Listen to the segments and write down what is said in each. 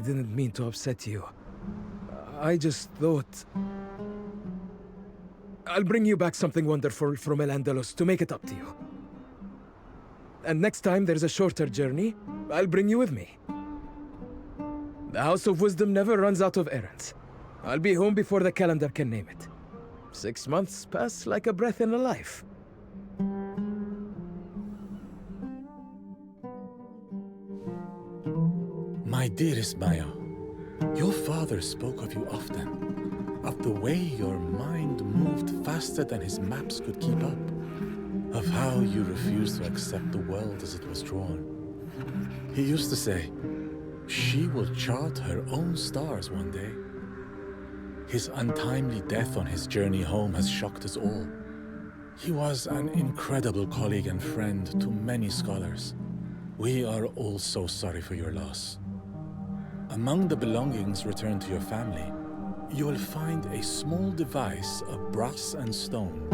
didn't mean to upset you. I just thought... I'll bring you back something wonderful from El-Andalus to make it up to you. And next time there's a shorter journey, I'll bring you with me. The House of Wisdom never runs out of errands. I'll be home before the calendar can name it. 6 months pass like a breath in a life. My dearest Maya, your father spoke of you often, of the way your mind moved faster than his maps could keep up, of how you refused to accept the world as it was drawn. He used to say, she will chart her own stars one day. His untimely death on his journey home has shocked us all. He was an incredible colleague and friend to many scholars. We are all so sorry for your loss. Among the belongings returned to your family, you will find a small device of brass and stone.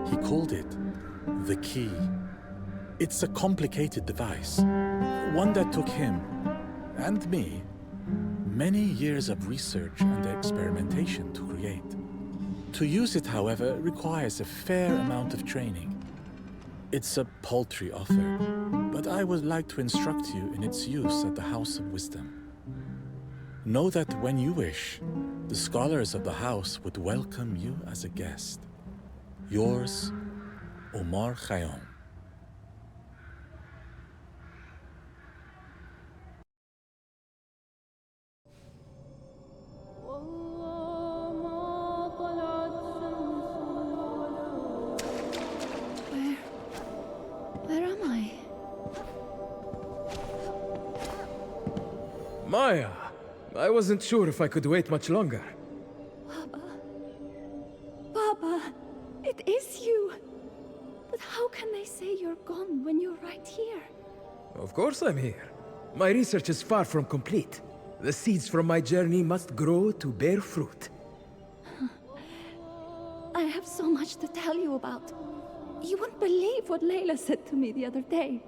He called it the key. It's a complicated device, one that took him, and me, many years of research and experimentation to create. To use it, however, requires a fair amount of training. It's a paltry offer, but I would like to instruct you in its use at the House of Wisdom. Know that when you wish, the scholars of the house would welcome you as a guest. Yours, Omar Khayyam. Where am I? Maya! I wasn't sure if I could wait much longer. Baba. Baba, it is you. But how can they say you're gone when you're right here? Of course I'm here. My research is far from complete. The seeds from my journey must grow to bear fruit. I have so much to tell you about. You wouldn't believe what Layla said to me the other day.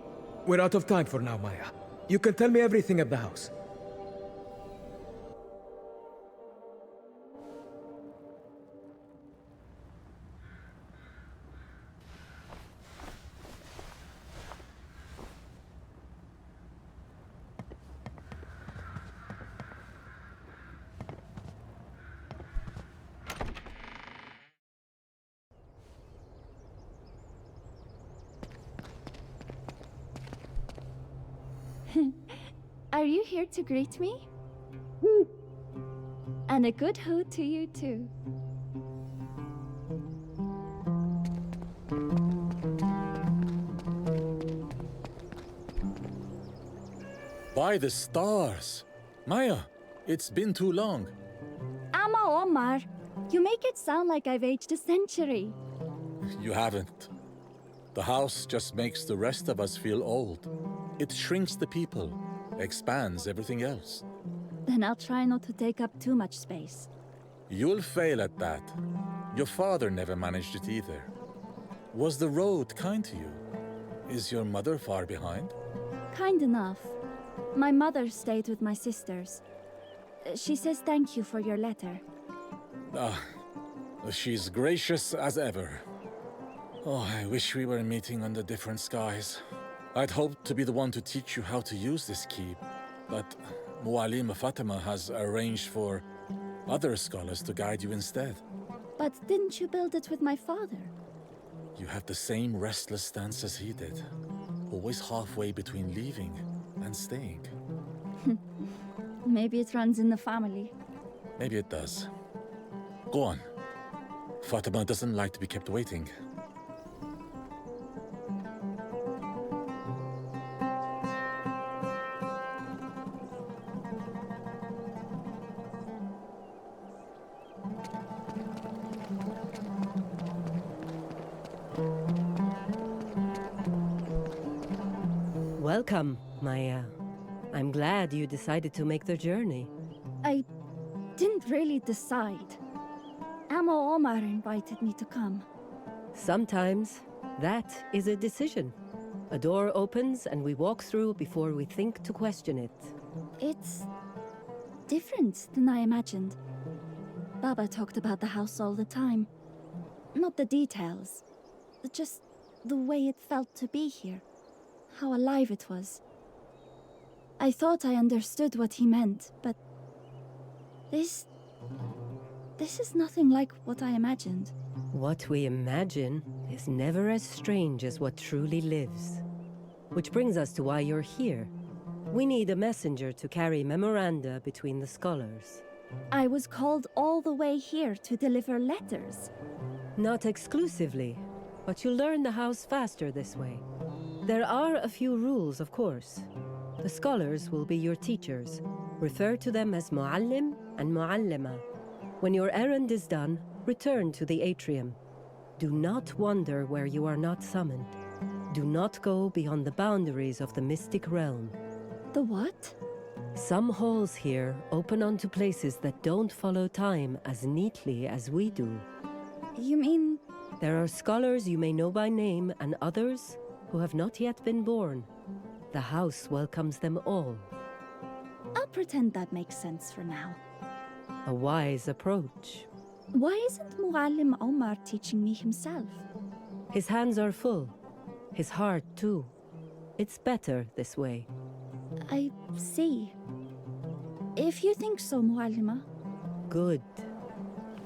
We're out of time for now, Maya. You can tell me everything at the house. Are you here to greet me? And a good hoot to you too. By the stars! Maya, it's been too long. Amma Omar, you make it sound like I've aged a century. You haven't. The house just makes the rest of us feel old. It shrinks the people, expands everything else. Then I'll try not to take up too much space. You'll fail at that. Your father never managed it either. Was the road kind to you? Is your mother far behind? Kind enough. My mother stayed with my sisters. She says thank you for your letter. She's gracious as ever. Oh, I wish we were meeting under different skies. I'd hoped to be the one to teach you how to use this key, but Muallim Fatima has arranged for other scholars to guide you instead. But didn't you build it with my father? You have the same restless stance as he did, always halfway between leaving and staying. Maybe it runs in the family. Maybe it does. Go on. Fatima doesn't like to be kept waiting. Welcome, Maya. I'm glad you decided to make the journey. I didn't really decide. Amma Omar invited me to come. Sometimes that is a decision. A door opens and we walk through before we think to question it. It's different than I imagined. Baba talked about the house all the time. Not the details, just the way it felt to be here. How alive it was. I thought I understood what he meant, but this is nothing like what I imagined. What we imagine is never as strange as what truly lives. Which brings us to why you're here. We need a messenger to carry memoranda between the scholars. I was called all the way here to deliver letters. Not exclusively, but you'll learn the house faster this way. There are a few rules, of course. The scholars will be your teachers. Refer to them as Muallim and Muallima. When your errand is done, return to the atrium. Do not wander where you are not summoned. Do not go beyond the boundaries of the mystic realm. The what? Some halls here open onto places that don't follow time as neatly as we do. You mean... There are scholars you may know by name and others who have not yet been born. The house welcomes them all. I'll pretend that makes sense for now. A wise approach. Why isn't Muallim Omar teaching me himself? His hands are full. His heart, too. It's better this way. I see. If you think so, Muallima. Good.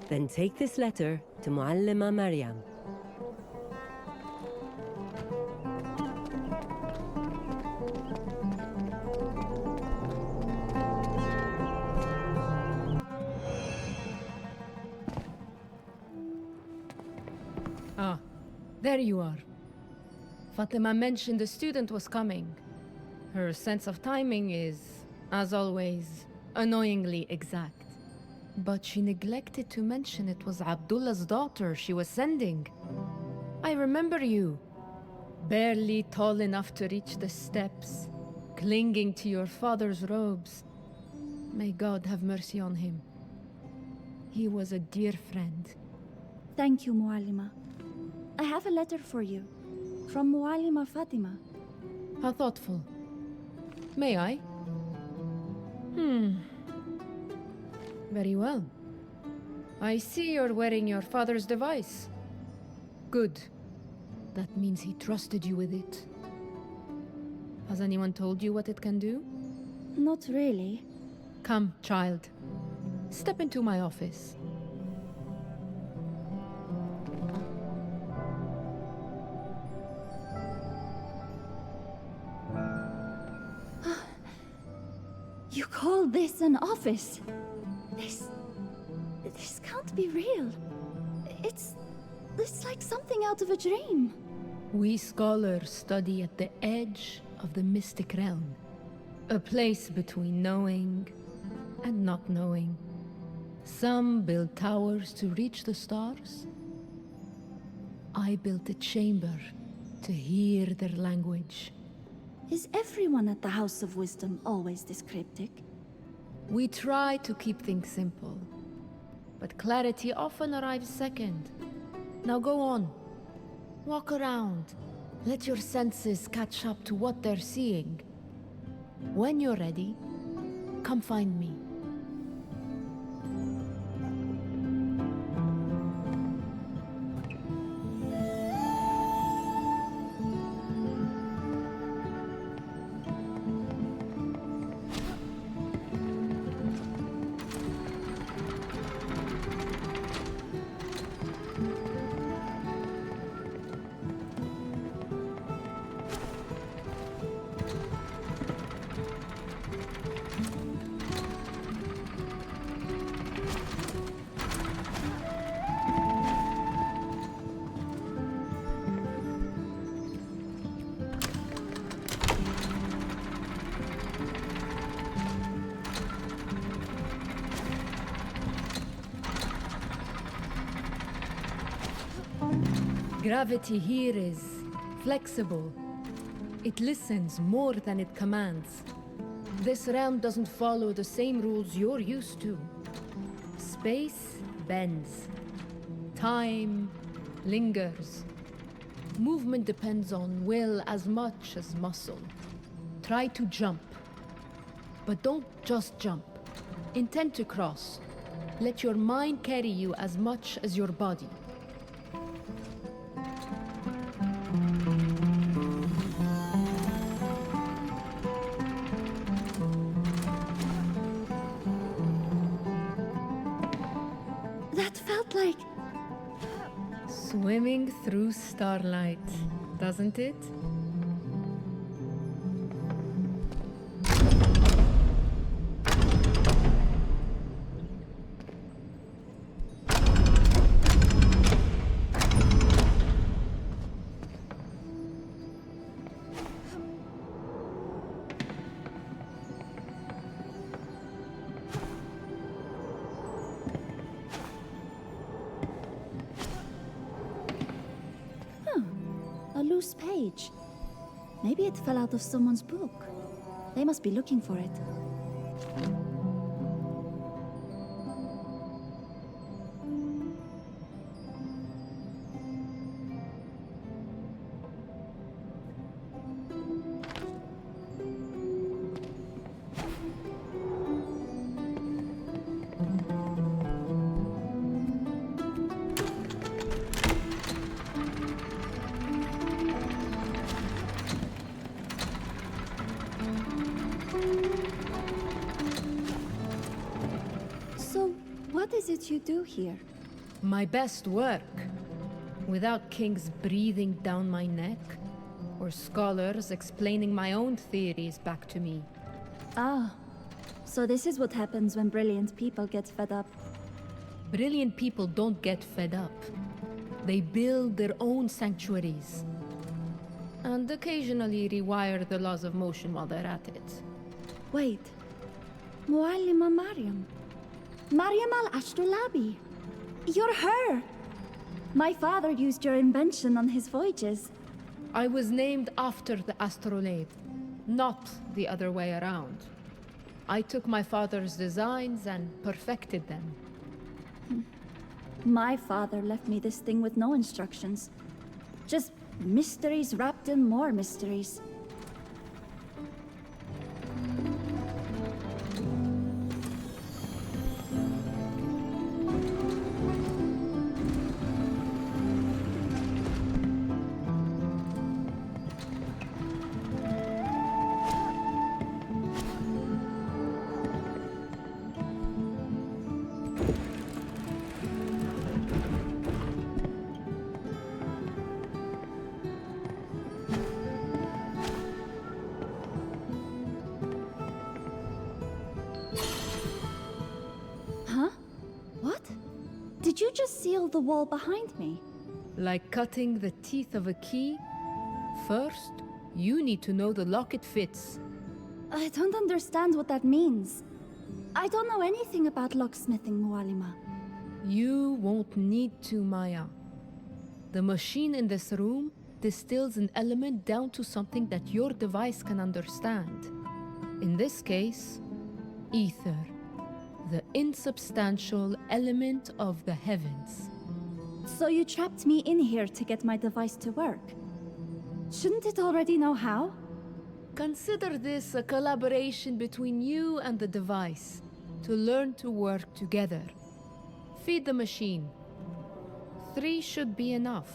Then take this letter to Muallima Maryam. Ah, there you are. Fatima mentioned the student was coming. Her sense of timing is, as always, annoyingly exact. But she neglected to mention it was Abdullah's daughter she was sending. I remember you. Barely tall enough to reach the steps, clinging to your father's robes. May God have mercy on him. He was a dear friend. Thank you, Muallima. I have a letter for you. From Muallima Fatima. How thoughtful. May I? Very well. I see you're wearing your father's device. Good. That means he trusted you with it. Has anyone told you what it can do? Not really. Come, child. Step into my office. You call this an office? This can't be real. It's like something out of a dream. We scholars study at the edge of the mystic realm. A place between knowing and not knowing. Some build towers to reach the stars. I built a chamber to hear their language. Is everyone at the House of Wisdom always this cryptic? We try to keep things simple, but clarity often arrives second. Now go on. Walk around. Let your senses catch up to what they're seeing. When you're ready, come find me. Gravity here is flexible. It listens more than it commands. This realm doesn't follow the same rules you're used to. Space bends. Time lingers. Movement depends on will as much as muscle. Try to jump. But don't just jump. Intend to cross. Let your mind carry you as much as your body. That felt like... Swimming through starlight, doesn't it? A loose page. Maybe it fell out of someone's book. They must be looking for it. What is it you do here? My best work. Without kings breathing down my neck, or scholars explaining my own theories back to me. Ah, so this is what happens when brilliant people get fed up. Brilliant people don't get fed up. They build their own sanctuaries. And occasionally rewire the laws of motion while they're at it. Wait. Muallima Mariam. Mariam al-Ashdulabi. You're her! My father used your invention on his voyages. I was named after the astrolabe, not the other way around. I took my father's designs and perfected them. My father left me this thing with no instructions. Just mysteries wrapped in more mysteries. Did you just seal the wall behind me? Like cutting the teeth of a key? First, you need to know the lock it fits. I don't understand what that means. I don't know anything about locksmithing, Muallima. You won't need to, Maya. The machine in this room distills an element down to something that your device can understand. In this case, ether. The insubstantial element of the heavens. So you trapped me in here to get my device to work. Shouldn't it already know how? Consider this a collaboration between you and the device to learn to work together. Feed the machine. 3 should be enough.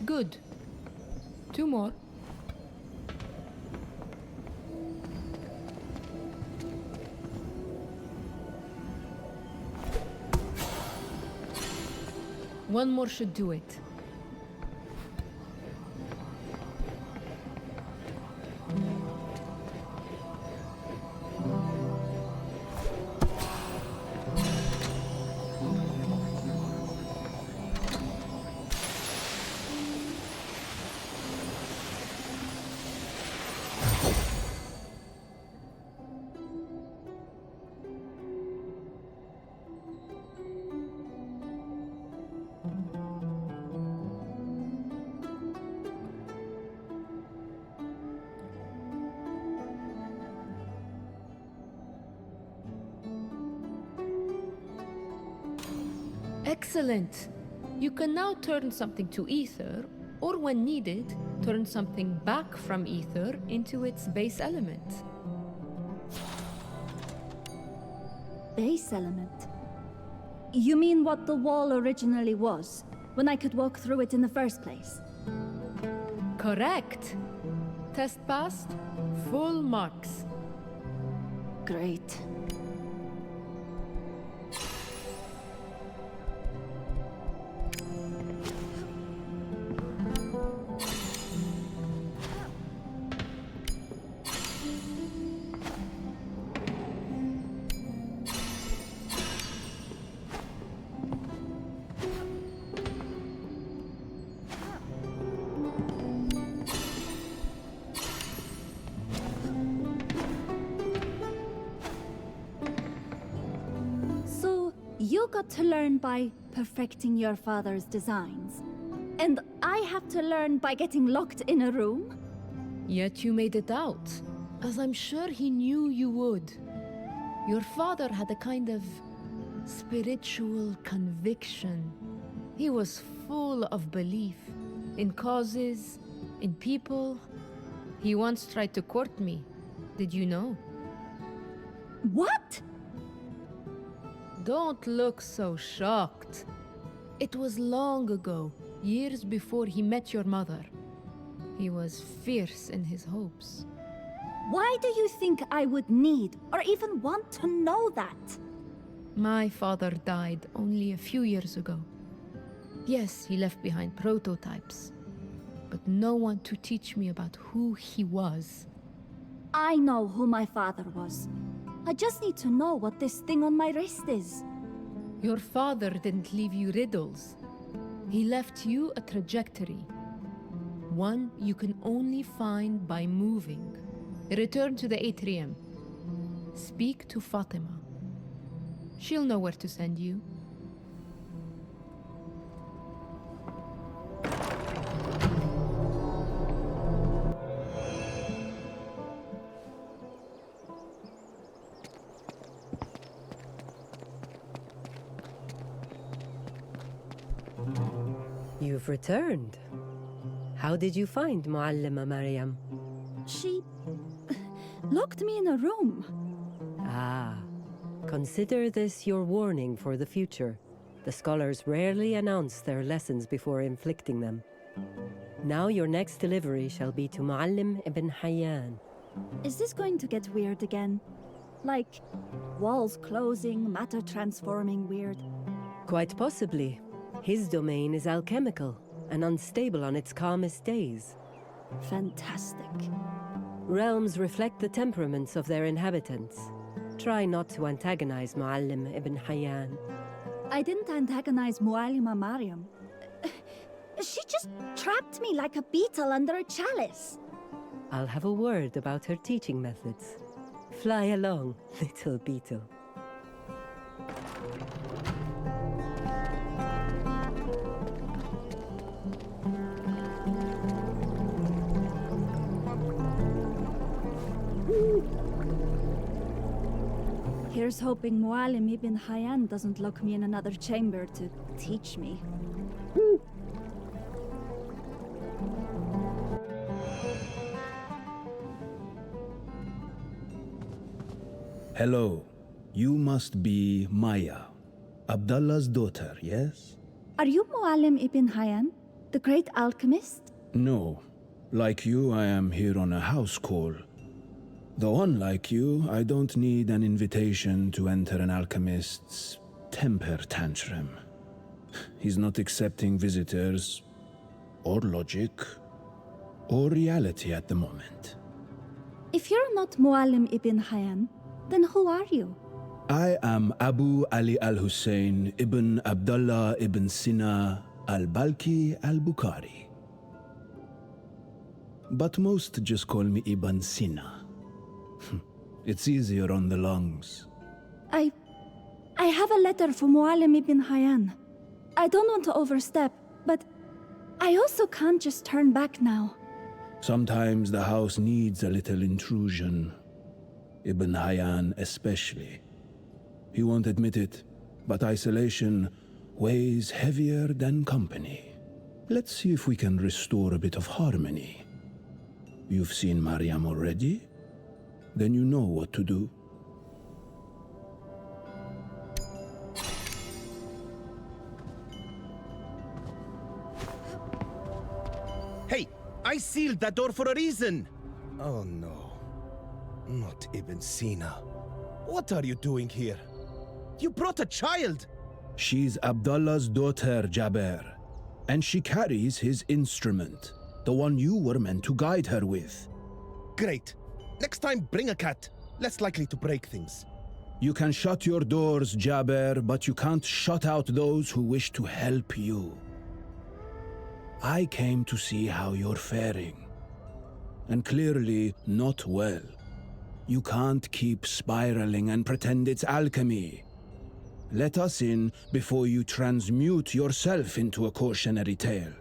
Good. 2 more. One more should do it. Excellent! You can now turn something to ether, or when needed, turn something back from ether into its base element. Base element? You mean what the wall originally was, when I could walk through it in the first place? Correct! Test passed, full marks. Great. You got to learn by perfecting your father's designs. And I have to learn by getting locked in a room? Yet you made it out, as I'm sure he knew you would. Your father had a kind of spiritual conviction. He was full of belief in causes, in people. He once tried to court me. Did you know? What? Don't look so shocked. It was long ago, years before he met your mother. He was fierce in his hopes. Why do you think I would need or even want to know that? My father died only a few years ago. Yes, he left behind prototypes, but no one to teach me about who he was. I know who my father was. I just need to know what this thing on my wrist is. Your father didn't leave you riddles. He left you a trajectory. One you can only find by moving. Return to the atrium. Speak to Fatima. She'll know where to send you. You've returned. How did you find Muallima Maryam? She locked me in a room. Ah, consider this your warning for the future. The scholars rarely announce their lessons before inflicting them. Now your next delivery shall be to Muallim ibn Hayyan. Is this going to get weird again? Like, walls closing, matter transforming weird? Quite possibly. His domain is alchemical and unstable on its calmest days. Fantastic. Realms reflect the temperaments of their inhabitants. Try not to antagonize Muallim ibn Hayyan. I didn't antagonize Muallima Maryam. She just trapped me like a beetle under a chalice. I'll have a word about her teaching methods. Fly along, little beetle. Here's hoping Muallim ibn Hayyan doesn't lock me in another chamber to teach me. Hello. You must be Maya, Abdullah's daughter, yes? Are you Muallim ibn Hayyan, the great alchemist? No. Like you, I am here on a house call. Though unlike you, I don't need an invitation to enter an alchemist's temper tantrum. He's not accepting visitors, or logic, or reality at the moment. If you're not Muallim ibn Hayyan, then who are you? I am Abu Ali al-Hussein ibn Abdullah ibn Sina al-Balki al-Bukhari. But most just call me Ibn Sina. It's easier on the lungs. I have a letter from Muallim ibn Hayyan. I don't want to overstep, but I also can't just turn back now. Sometimes the house needs a little intrusion. Ibn Hayyan especially. He won't admit it, but isolation weighs heavier than company. Let's see if we can restore a bit of harmony. You've seen Mariam already? Then you know what to do. Hey, I sealed that door for a reason. Oh no, not Ibn Sina. What are you doing here? You brought a child. She's Abdullah's daughter, Jaber, and she carries his instrument, the one you were meant to guide her with. Great. Next time, bring a cat. Less likely to break things. You can shut your doors, Jaber, but you can't shut out those who wish to help you. I came to see how you're faring, and clearly not well. You can't keep spiraling and pretend it's alchemy. Let us in before you transmute yourself into a cautionary tale.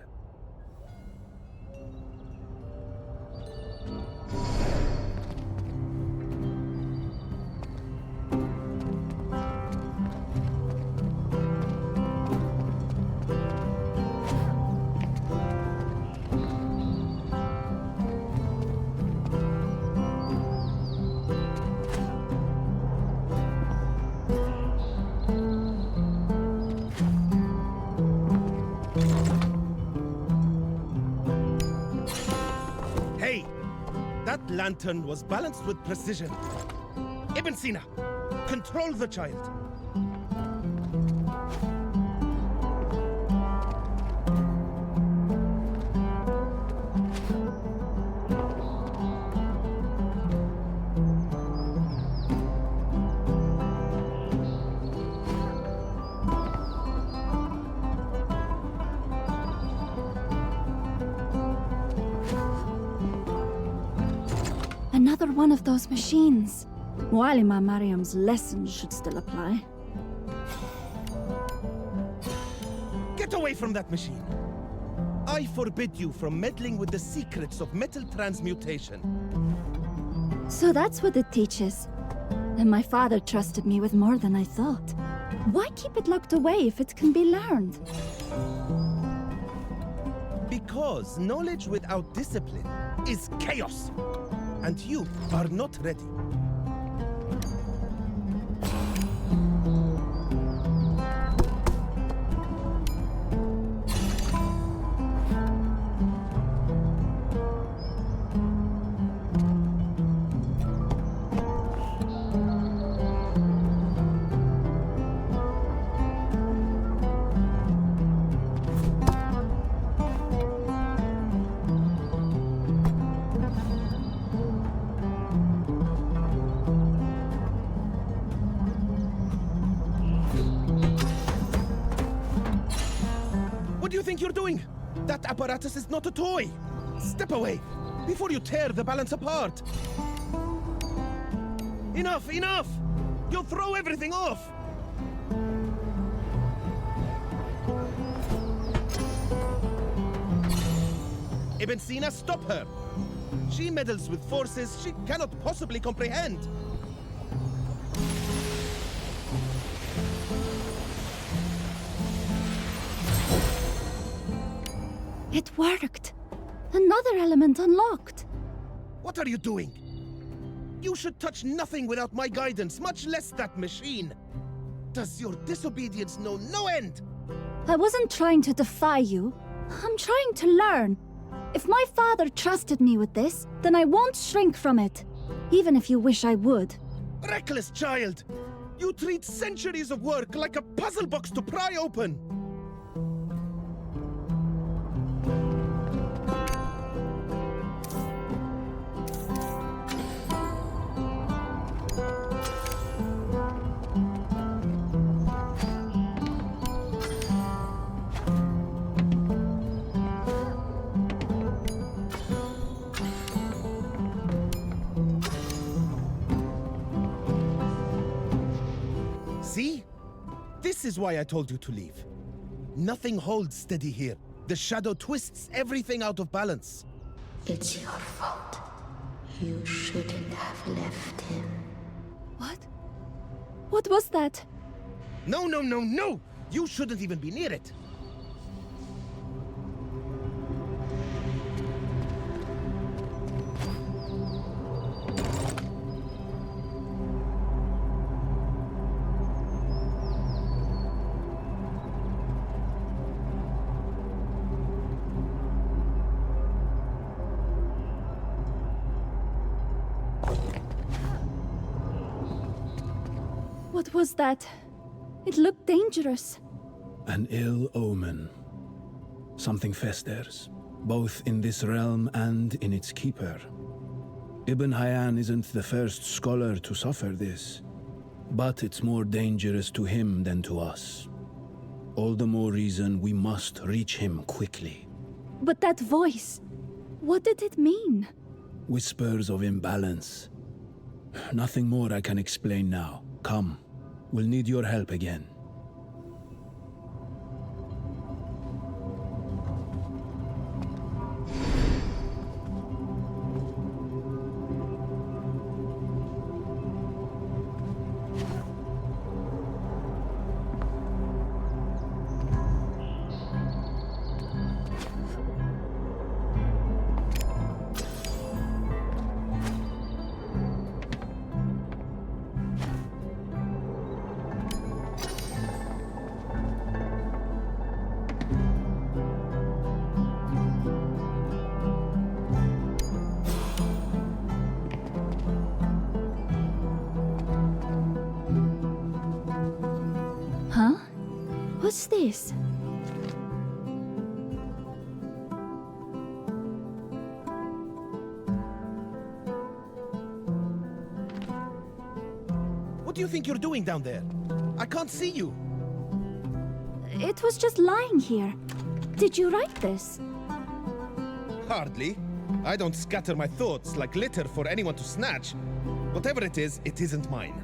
That lantern was balanced with precision. Ibn Sina, control the child. Another one of those machines. Mualima Mariam's lesson should still apply. Get away from that machine. I forbid you from meddling with the secrets of metal transmutation. So that's what it teaches. And my father trusted me with more than I thought. Why keep it locked away if it can be learned? Because knowledge without discipline is chaos. And you are not ready. What do you think you're doing? That apparatus is not a toy. Step away before you tear the balance apart. Enough, enough! You'll throw everything off! Ibn Sina, stop her! She meddles with forces she cannot possibly comprehend. It worked. Another element unlocked. What are you doing? You should touch nothing without my guidance, much less that machine. Does your disobedience know no end? I wasn't trying to defy you. I'm trying to learn. If my father trusted me with this, then I won't shrink from it. Even if you wish I would. Reckless child! You treat centuries of work like a puzzle box to pry open! See? This is why I told you to leave. Nothing holds steady here. The shadow twists everything out of balance. It's your fault. You shouldn't have left him. What? What was that? No, no, no, no! You shouldn't even be near it. What was that? It looked dangerous. An ill omen. Something festers, both in this realm and in its keeper. Ibn Hayyan isn't the first scholar to suffer this, but it's more dangerous to him than to us. All the more reason we must reach him quickly. But that voice, what did it mean? Whispers of imbalance. Nothing more I can explain now. Come, we'll need your help again. Huh? What's this? What do you think you're doing down there? I can't see you. It was just lying here. Did you write this? Hardly. I don't scatter my thoughts like litter for anyone to snatch. Whatever it isn't mine.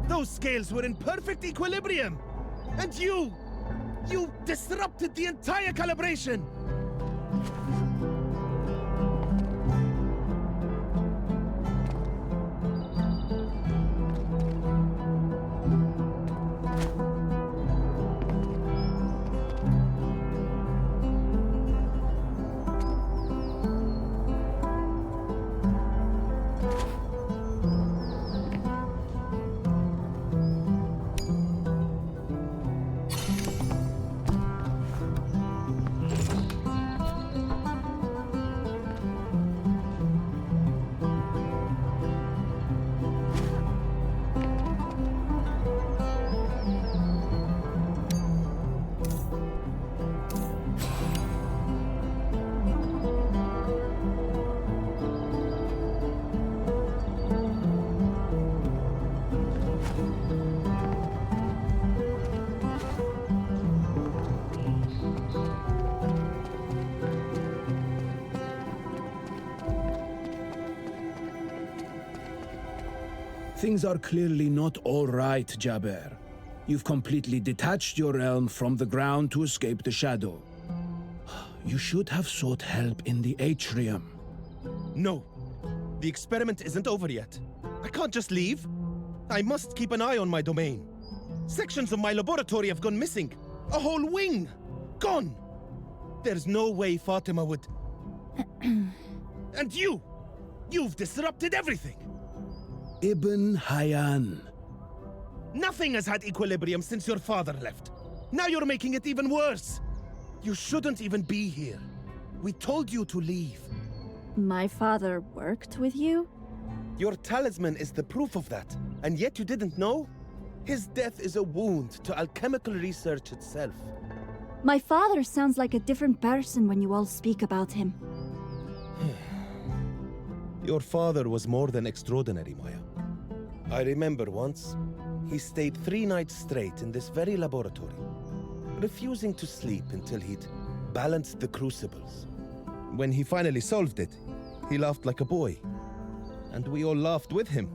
Those scales were in perfect equilibrium! And you disrupted the entire calibration! Things are clearly not all right, Jabber. You've completely detached your realm from the ground to escape the shadow. You should have sought help in the atrium. No. The experiment isn't over yet. I can't just leave. I must keep an eye on my domain. Sections of my laboratory have gone missing. A whole wing! Gone! There's no way Fatima would... And you! You've disrupted everything! Ibn Hayyan. Nothing has had equilibrium since your father left. Now you're making it even worse. You shouldn't even be here. We told you to leave. My father worked with you? Your talisman is the proof of that, and yet you didn't know? His death is a wound to alchemical research itself. My father sounds like a different person when you all speak about him. Your father was more than extraordinary, Maya. I remember once, he stayed 3 nights straight in this very laboratory, refusing to sleep until he'd balanced the crucibles. When he finally solved it, he laughed like a boy, and we all laughed with him.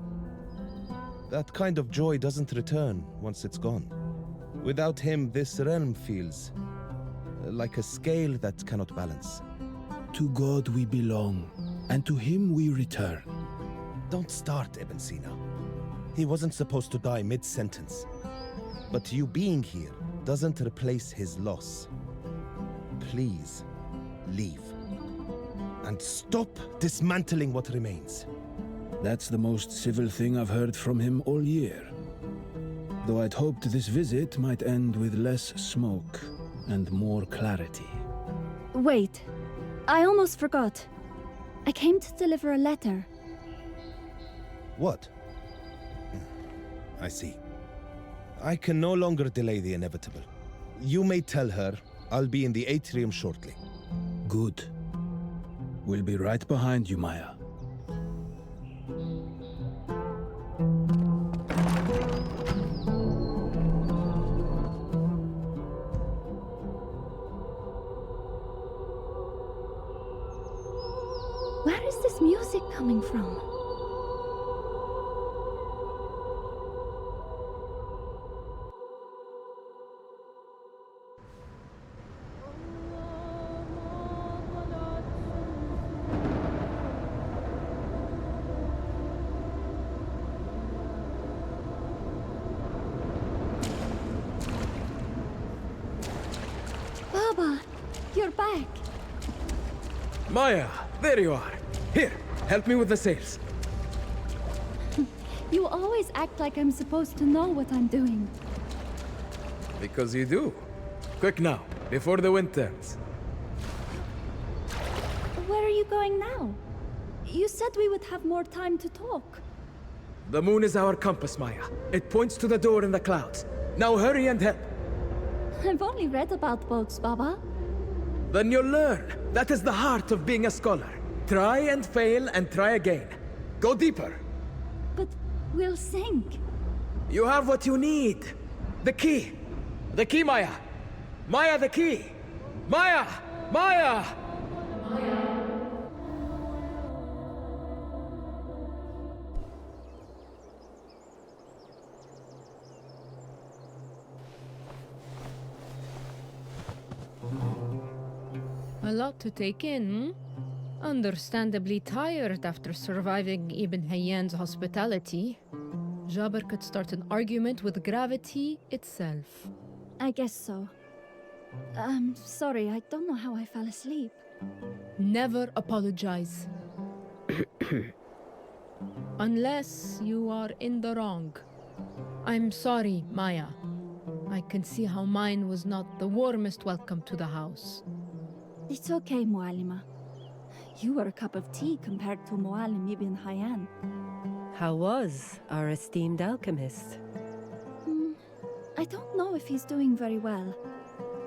That kind of joy doesn't return once it's gone. Without him, this realm feels like a scale that cannot balance. To God we belong, and to him we return. Don't start, Ibn Sina. He wasn't supposed to die mid-sentence. But you being here doesn't replace his loss. Please, leave. And stop dismantling what remains. That's the most civil thing I've heard from him all year. Though I'd hoped this visit might end with less smoke and more clarity. Wait, I almost forgot. I came to deliver a letter. What? I see. I can no longer delay the inevitable. You may tell her I'll be in the atrium shortly. Good. We'll be right behind you, Maya. Where is this music coming from? Baba, you're back. Maya, there you are. Here, help me with the sails. You always act like I'm supposed to know what I'm doing. Because you do. Quick now, before the wind turns. Where are you going now? You said we would have more time to talk. The moon is our compass, Maya. It points to the door in the clouds. Now hurry and help. I've only read about boats, Baba. Then you'll learn. That is the heart of being a scholar. Try and fail and try again. Go deeper. But we'll sink. You have what you need. The key. The key, Maya. Maya, the key. Maya! Maya! A lot to take in, hmm? Understandably tired after surviving Ibn Hayyan's hospitality. Jabir could start an argument with gravity itself. I guess so. I'm sorry, I don't know how I fell asleep. Never apologize. Unless you are in the wrong. I'm sorry, Maya. I can see how mine was not the warmest welcome to the house. It's okay, Muallima. You were a cup of tea compared to Muallim ibn Hayyan. How was our esteemed alchemist? I don't know if he's doing very well.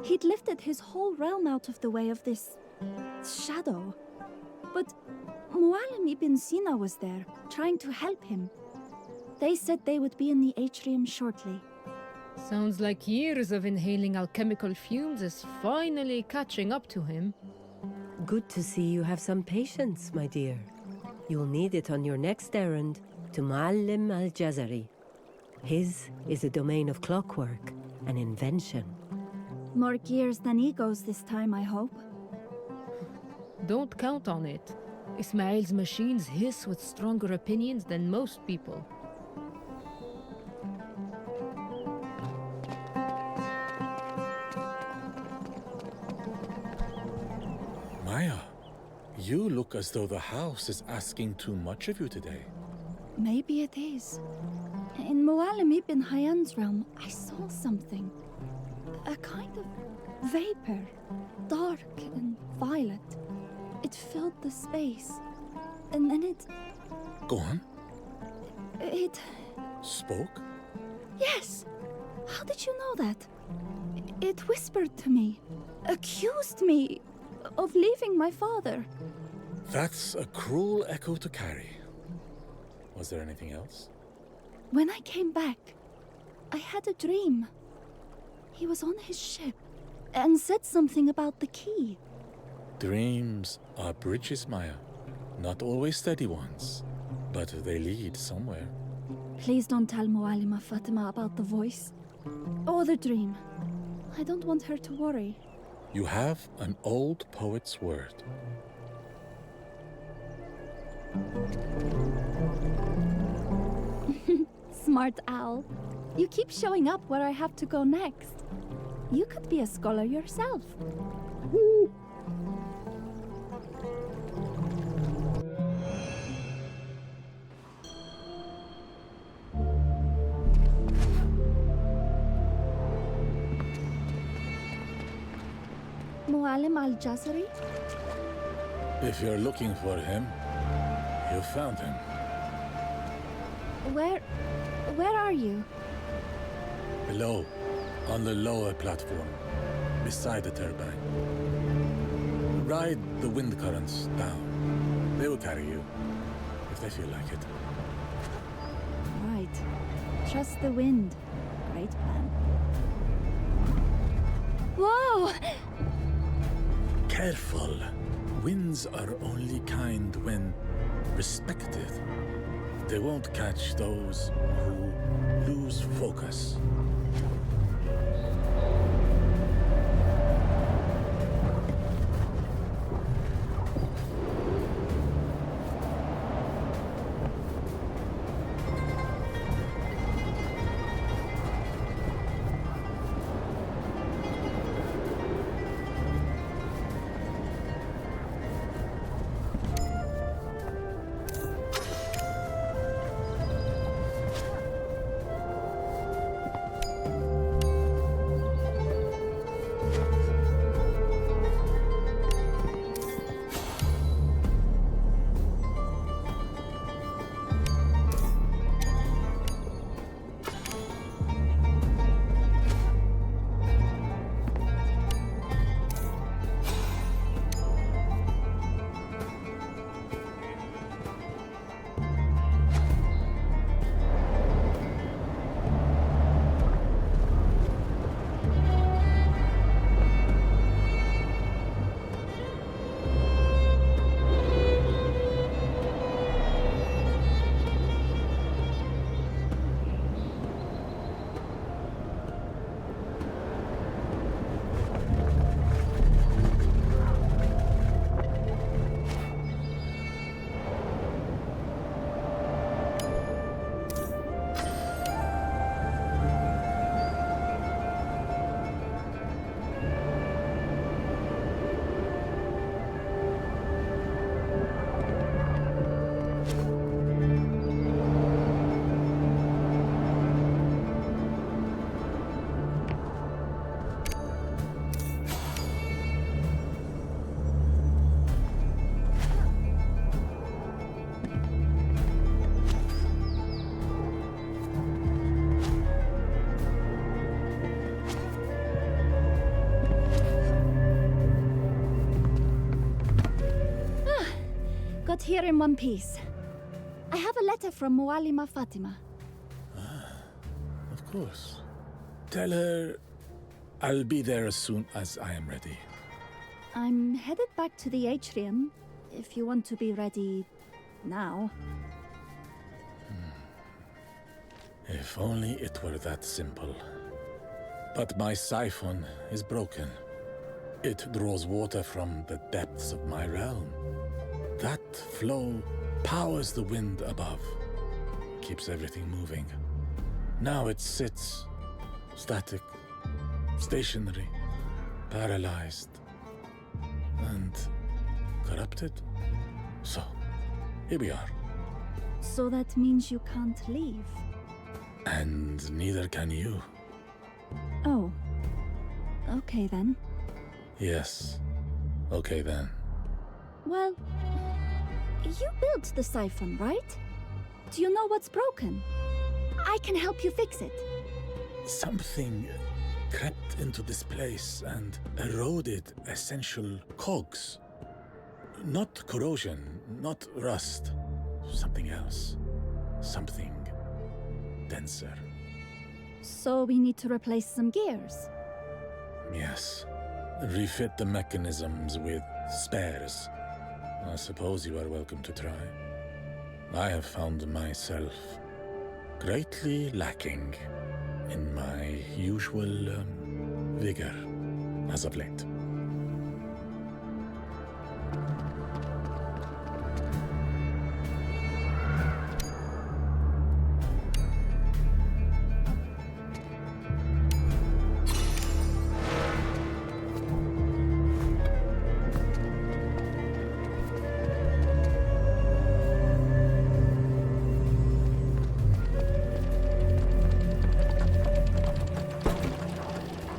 He'd lifted his whole realm out of the way of this shadow. But Muallim ibn Sina was there, trying to help him. They said they would be in the atrium shortly. Sounds like years of inhaling alchemical fumes is finally catching up to him. Good to see you have some patience, my dear. You'll need it on your next errand to Muallim al-Jazari. His is a domain of clockwork, an invention. More gears than egos this time, I hope. Don't count on it. Ismail's machines hiss with stronger opinions than most people. Maya, you look as though the house is asking too much of you today. Maybe it is. In Mualim ibn Hayyan's realm, I saw something. A kind of vapor, dark and violet. It filled the space. And then Go on. it... Spoke? Yes! How did you know that? It whispered to me, accused me of leaving my father. That's a cruel echo to carry. Was there anything else? When I came back, I had a dream. He was on his ship and said something about the key. Dreams are bridges, Maya. Not always steady ones, but they lead somewhere. Please don't tell Mualima Fatima about the voice or the dream. I don't want her to worry. You have an old poet's word. Smart owl. You keep showing up where I have to go next. You could be a scholar yourself. Mualim al-Jazari? If you're looking for him, you found him. Where are you? Below, on the lower platform, beside the turbine. Ride the wind currents down. They will carry you, if they feel like it. Right. Trust the wind. Great plan. Whoa! Careful. Winds are only kind when respected. They won't catch those who lose focus. Got here in one piece. I have a letter from Mualima Fatima. Of course. Tell her I'll be there as soon as I am ready. I'm headed back to the atrium, if you want to be ready now. If only it were that simple. But my siphon is broken. It draws water from the depths of my realm. That flow powers the wind above, keeps everything moving. Now it sits, static, stationary, paralyzed. And uninterrupted. So, here we are. So that means you can't leave. And neither can you. Oh. Okay then. Yes. Okay then. Well, you built the siphon, right? Do you know what's broken? I can help you fix it. Something crept into this place and eroded essential cogs. Not corrosion, not rust. Something else. Something denser. So we need to replace some gears. Yes. Refit the mechanisms with spares. I suppose you are welcome to try. I have found myself greatly lacking in my usual vigor as of late.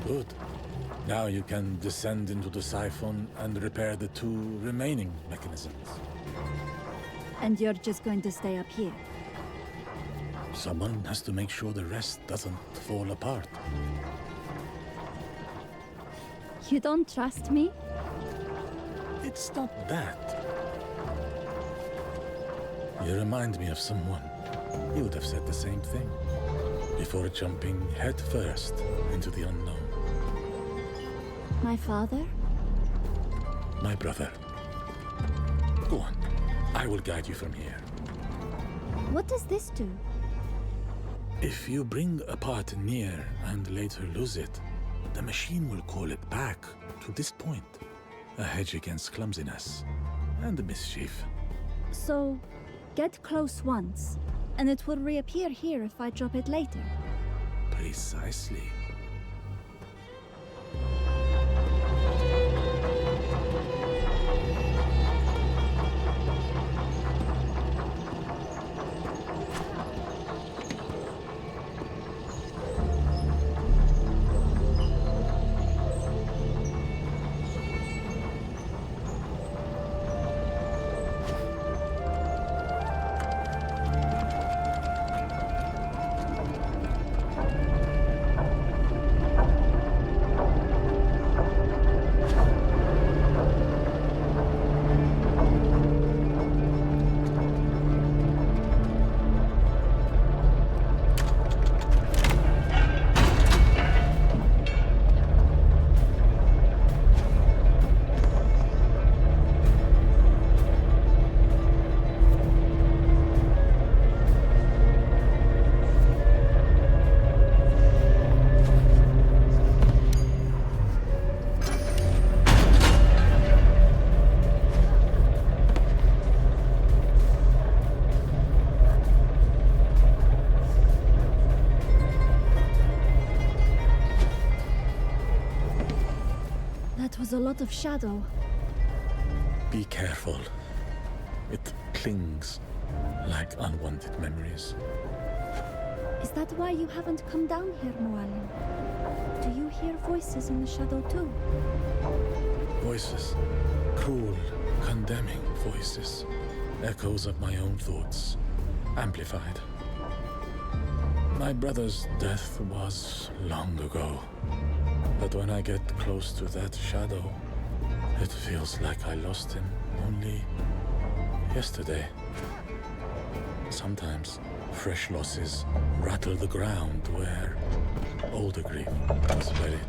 Good. Now you can descend into the siphon and repair the 2 remaining mechanisms. And you're just going to stay up here. Someone has to make sure the rest doesn't fall apart. You don't trust me? It's not that. You remind me of someone. He would have said the same thing before jumping headfirst into the unknown. My father? My brother. Go on. I will guide you from here. What does this do? If you bring a part near and later lose it, the machine will call it back to this point. A hedge against clumsiness and mischief. So, get close once, and it will reappear here if I drop it later. Precisely. That was a lot of shadow. Be careful. It clings like unwanted memories. Is that why you haven't come down here, Muallim? Do you hear voices in the shadow too? Voices. Cruel, condemning voices. Echoes of my own thoughts. Amplified. My brother's death was long ago. But when I get close to that shadow, it feels like I lost him only yesterday. Sometimes fresh losses rattle the ground where older grief was buried.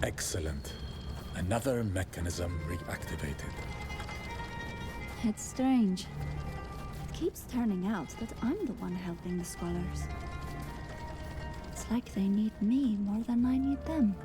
Excellent. Another mechanism reactivated. It's strange. It keeps turning out that I'm the one helping the scholars. It's like they need me more than I need them.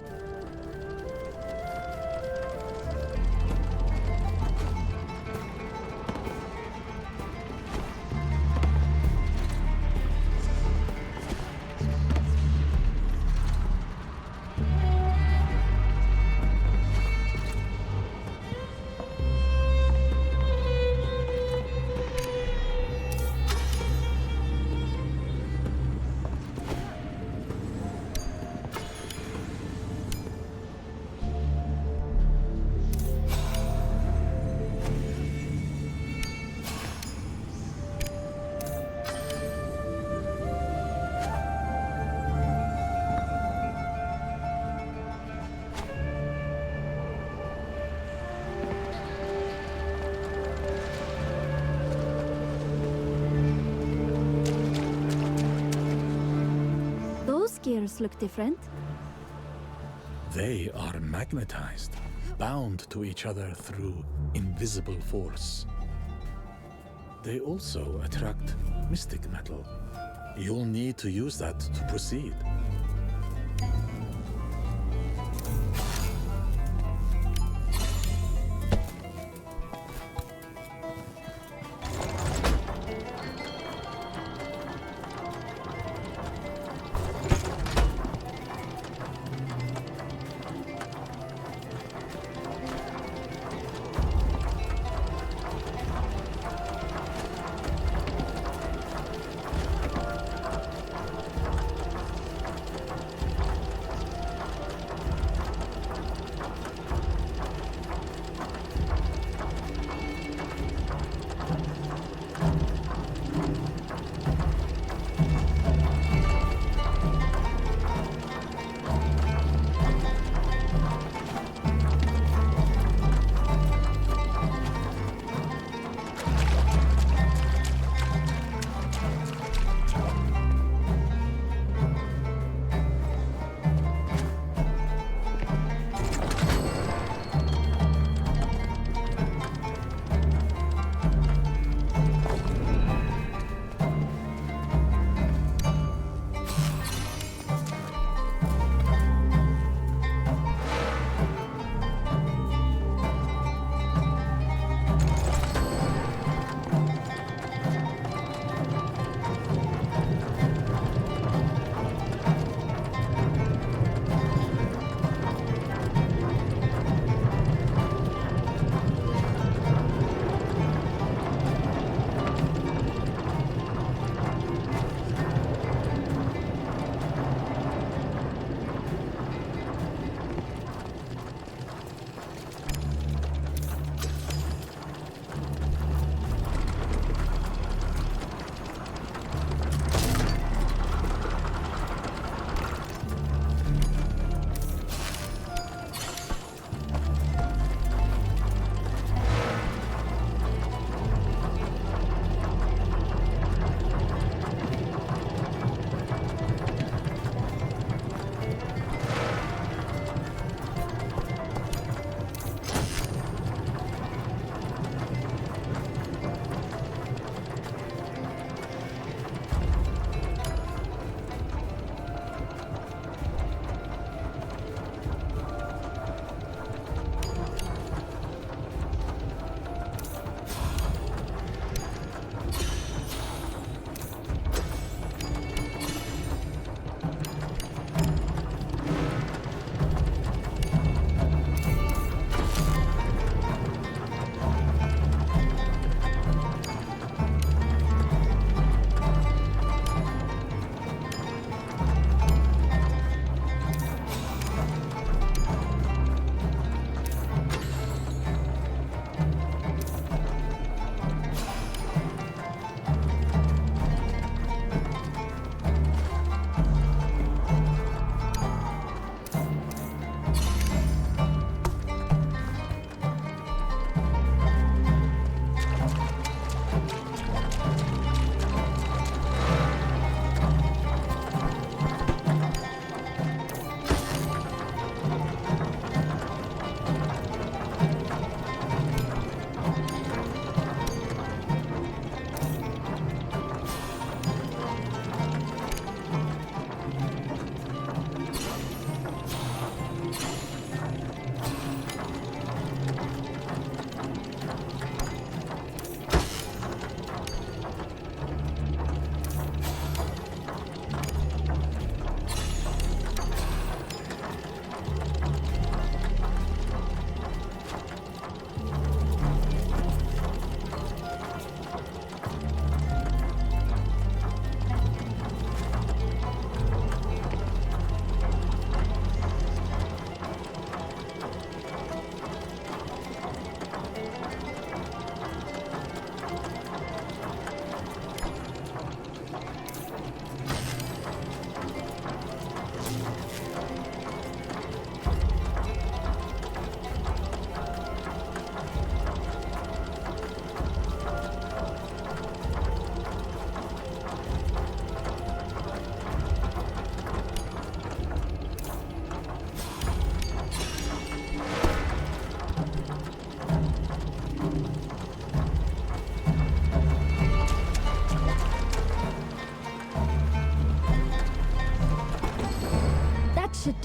Gears look different. They are magnetized, bound to each other through invisible force. They also attract mystic metal. You'll need to use that to proceed.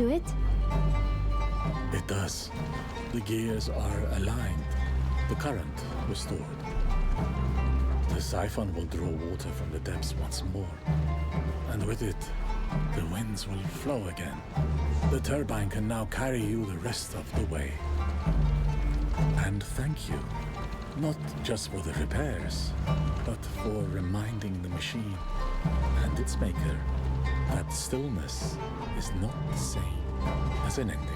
do it? It does. The gears are aligned, the current restored. The siphon will draw water from the depths once more, and with it, the winds will flow again. The turbine can now carry you the rest of the way. And thank you, not just for the repairs, but for reminding the machine and its maker that stillness is not the same as an ending.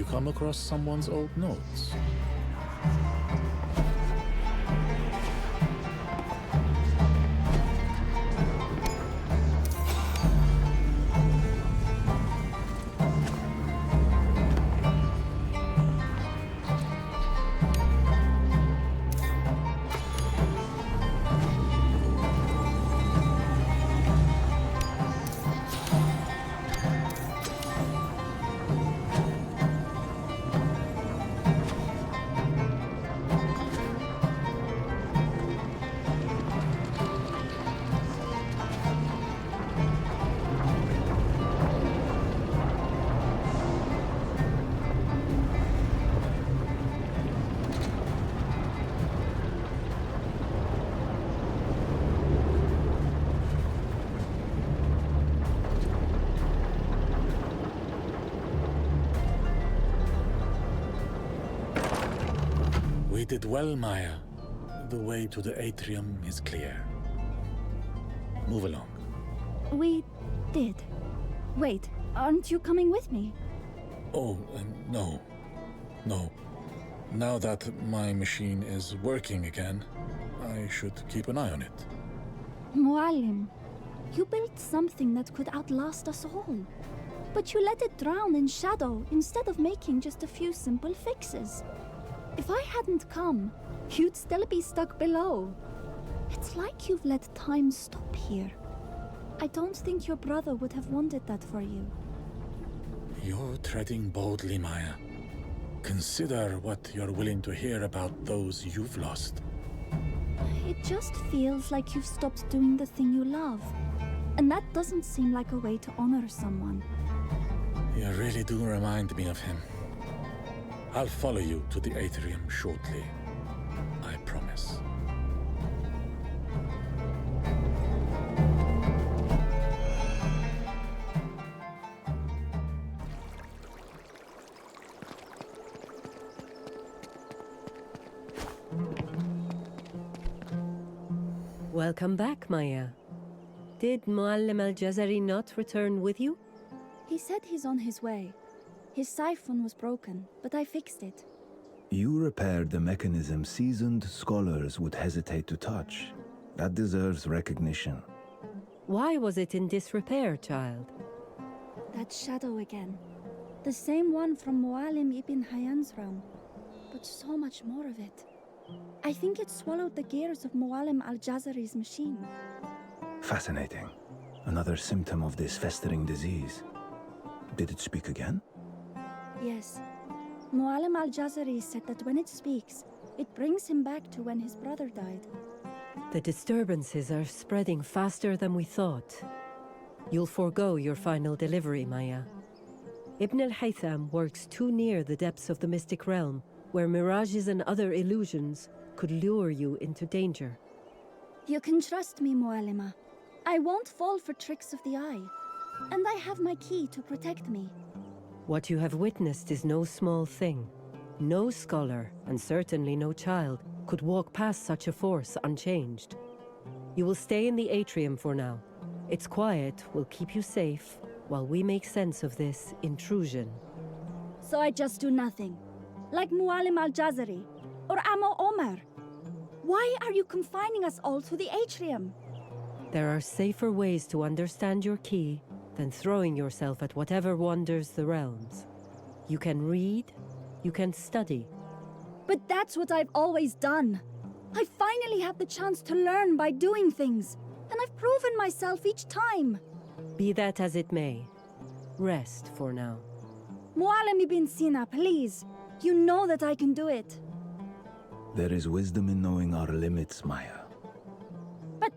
Come across someone's old notes? We did well, Maya. The way to the atrium is clear. Move along. We did. Wait, aren't you coming with me? Oh, no. No. Now that my machine is working again, I should keep an eye on it. Muallim, you built something that could outlast us all. But you let it drown in shadow instead of making just a few simple fixes. If I hadn't come, you'd still be stuck below. It's like you've let time stop here. I don't think your brother would have wanted that for you. You're treading boldly, Maya. Consider what you're willing to hear about those you've lost. It just feels like you've stopped doing the thing you love. And that doesn't seem like a way to honor someone. You really do remind me of him. I'll follow you to the atrium shortly. I promise. Welcome back, Maya. Did Muallim al-Jazari not return with you? He said he's on his way. His siphon was broken, but I fixed it. You repaired the mechanism seasoned scholars would hesitate to touch. That deserves recognition. Why was it in disrepair, child? That shadow again. The same one from Muallim ibn Hayyan's realm, but so much more of it. I think it swallowed the gears of Muallim al-Jazari's machine. Fascinating. Another symptom of this festering disease. Did it speak again? Yes. Muallim al-Jazari said that when it speaks, It brings him back to when his brother died. The disturbances are spreading faster than we thought. You'll forego your final delivery, Maya. Ibn al-Haytham works too near the depths of the mystic realm, where mirages and other illusions could lure you into danger. You can trust me, Mualima. I won't fall for tricks of the eye. And I have my key to protect me. What you have witnessed is no small thing. No scholar, and certainly no child, could walk past such a force unchanged. You will stay in the atrium for now. Its quiet will keep you safe while we make sense of this intrusion. So I just do nothing. Like Mualim al-Jazari or Amo Omar. Why are you confining us all to the atrium? There are safer ways to understand your key than throwing yourself at whatever wanders the realms. You can read, you can study. But that's what I've always done. I finally have the chance to learn by doing things, and I've proven myself each time. Be that as it may, rest for now. Muallim ibn Sina, please. You know that I can do it. There is wisdom in knowing our limits, Maya. But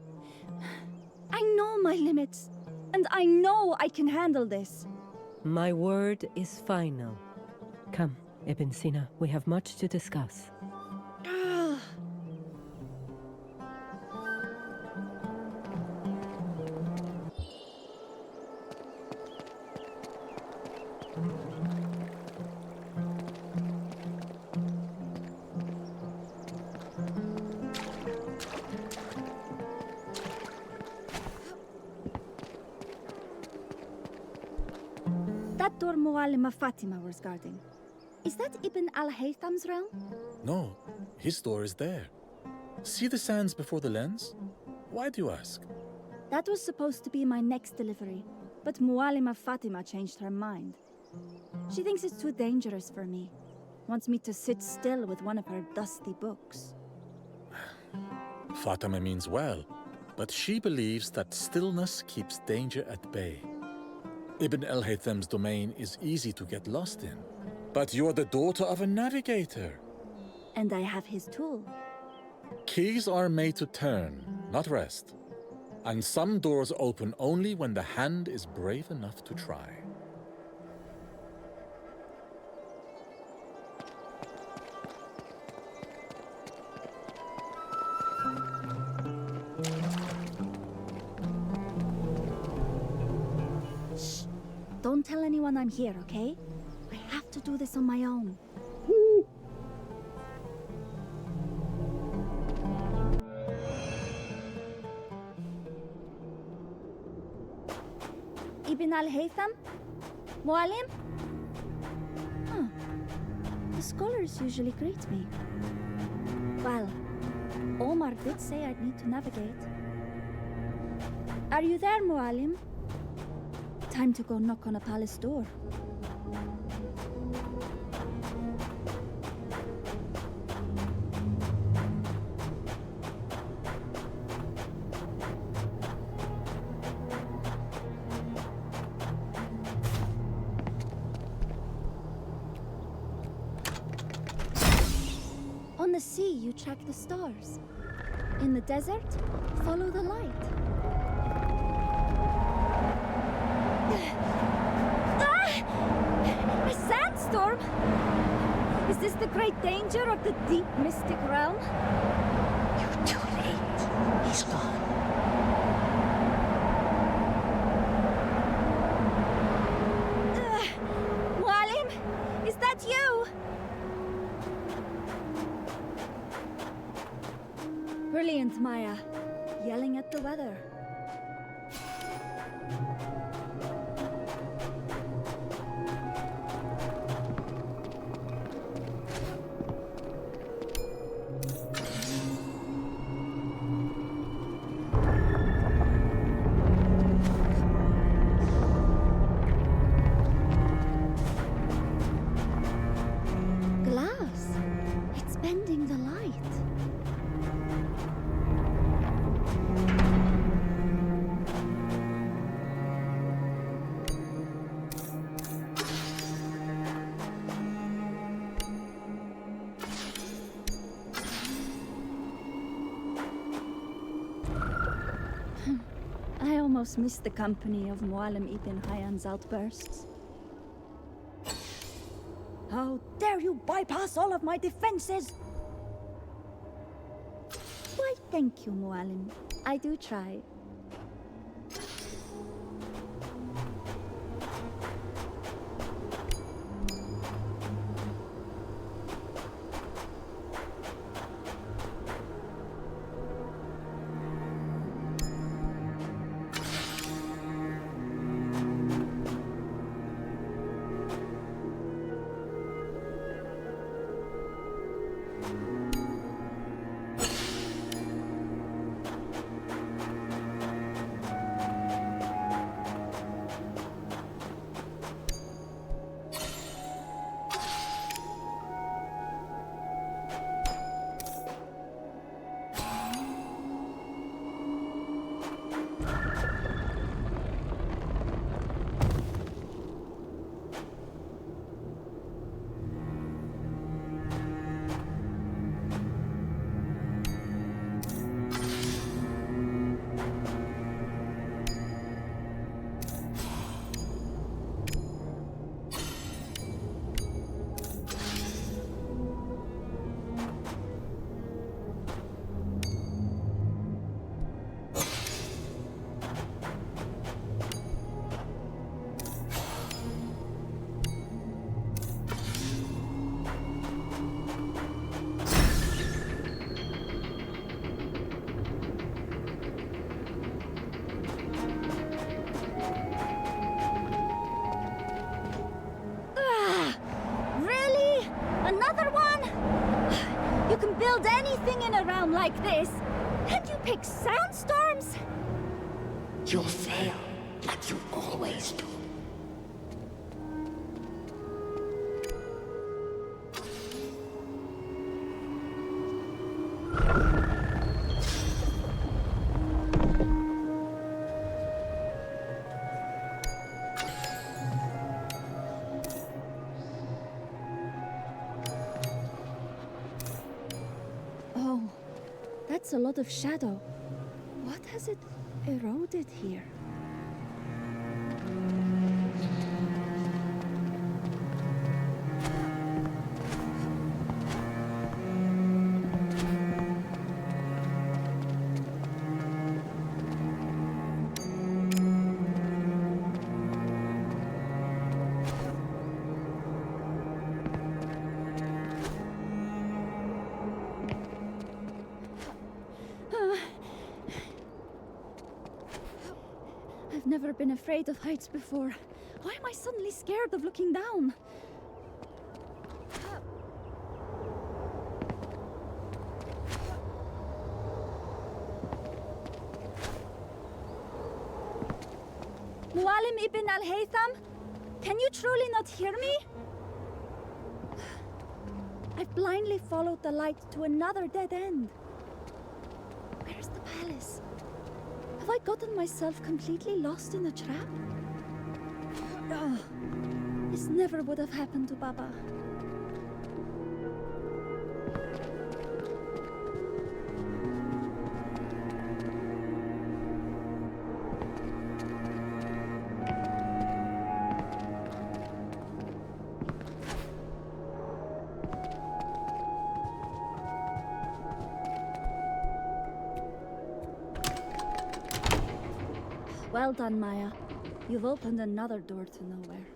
I know my limits, and I know I can handle this. My word is final. Come, Ibn Sina, we have much to discuss. That door Muallima Fatima was guarding. Is that Ibn al-Haytham's realm? No, his door is there. See the sands before the lens? Why do you ask? That was supposed to be my next delivery, but Muallima Fatima changed her mind. She thinks it's too dangerous for me. Wants me to sit still with one of her dusty books. Fatima means well, but she believes that stillness keeps danger at bay. Ibn al-Haytham's domain is easy to get lost in. But you're the daughter of a navigator. And I have his tool. Keys are made to turn, not rest. And some doors open only when the hand is brave enough to try. Shh! Don't tell anyone I'm here, okay? I have to do this on my own. Ibn al-Haytham? Muallim? Huh. The scholars usually greet me. Well, Omar did say I'd need to navigate. Are you there, Muallim? Time to go knock on a palace door. On the sea, you track the stars. In the desert, follow the light. A sandstorm? Is this the great danger of the deep mystic realm? You're too late. He's gone. Muallim, is that you? Brilliant, Maya. Yelling at the weather. Glass. It's bending the light. I almost missed the company of Muallim Ibn Hayyan's outbursts. How dare you bypass all of my defenses? Why, thank you, Muallim. I do try. You can build anything in a realm like this, and you pick sandstorms? You'll fail, like you always do. Oh, that's a lot of shadow. What has it eroded here? I've never been afraid of heights before. Why am I suddenly scared of looking down? Muallim Ibn al-Haytham? Can you truly not hear me? I've blindly followed the light to another dead end. Where's the palace? Have I gotten myself completely lost in a trap? Oh, this never would have happened to Baba. Well done, Maya. You've opened another door to nowhere.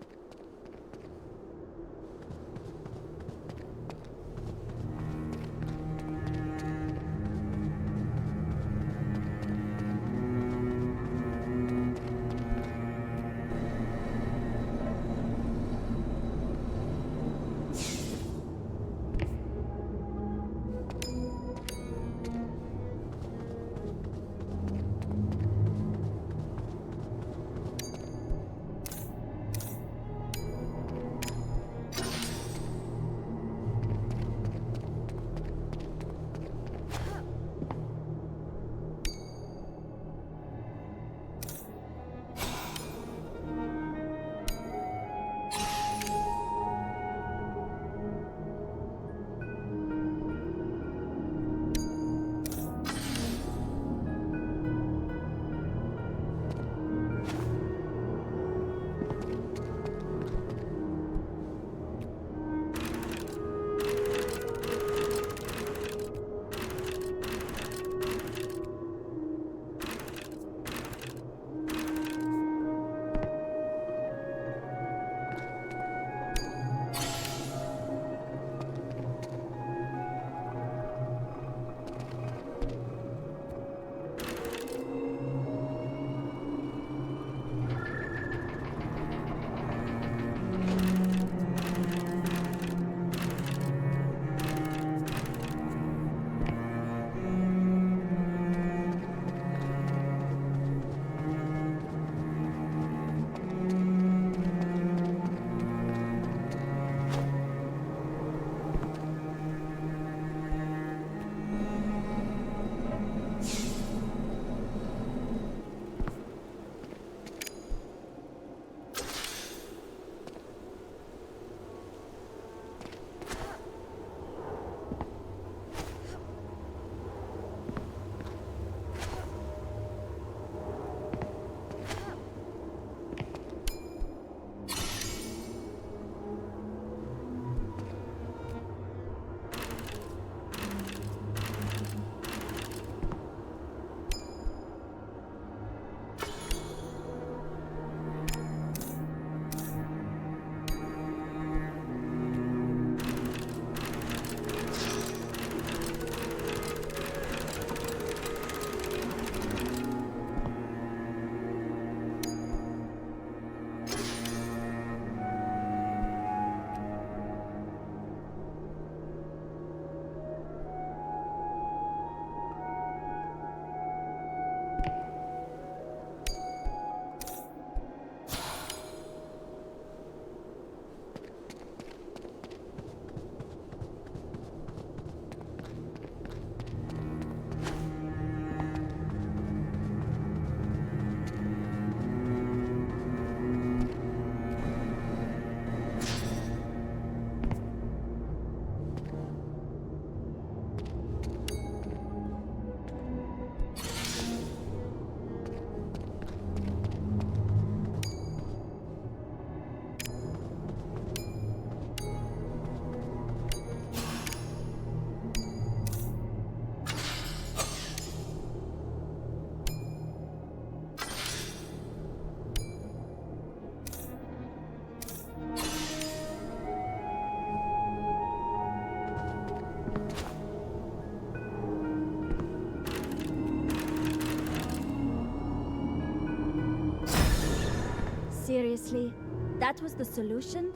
Seriously? That was the solution?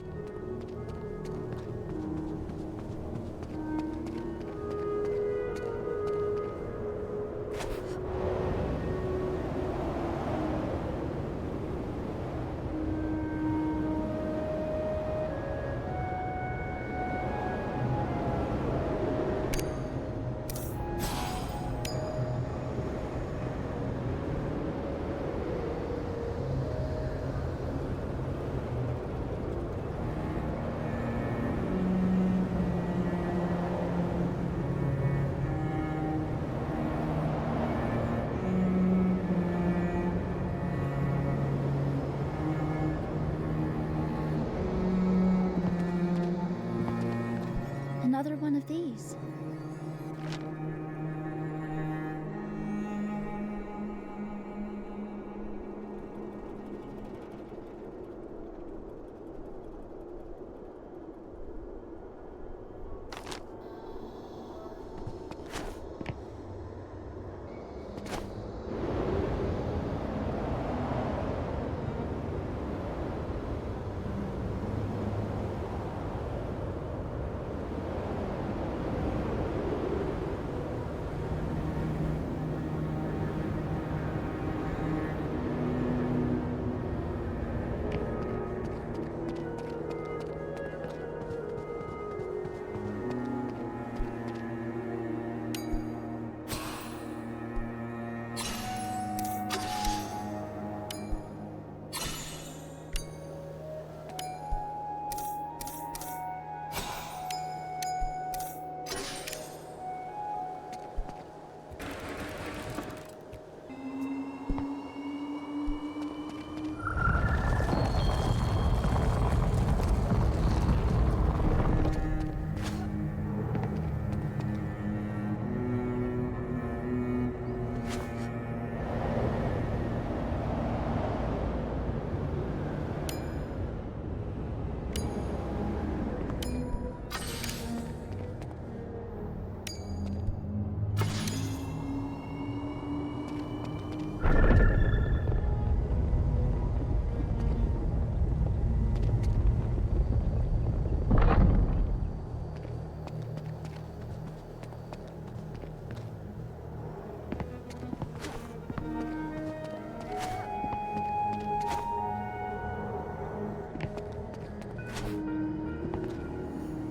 Another one of these.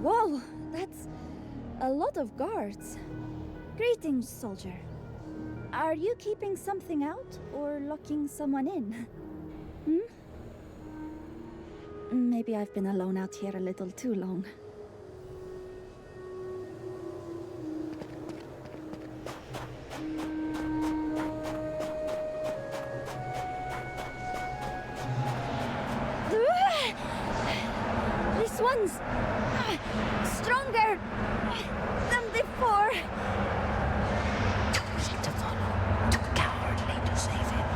Whoa, that's a lot of guards. Greetings, soldier. Are you keeping something out or locking someone in? Maybe I've been alone out here a little too long. This one's stronger than before. Too weak to follow, too cowardly to save him.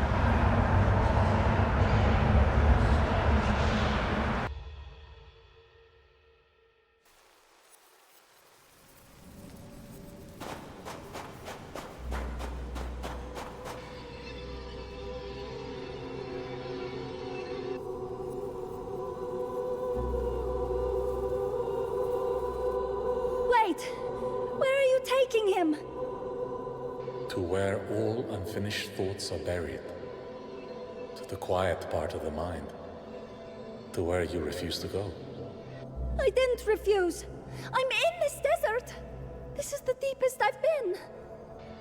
Wait! Where are you taking him? To where all unfinished thoughts are buried. To the quiet part of the mind. To where you refuse to go. I didn't refuse. I'm in this desert. This is the deepest I've been.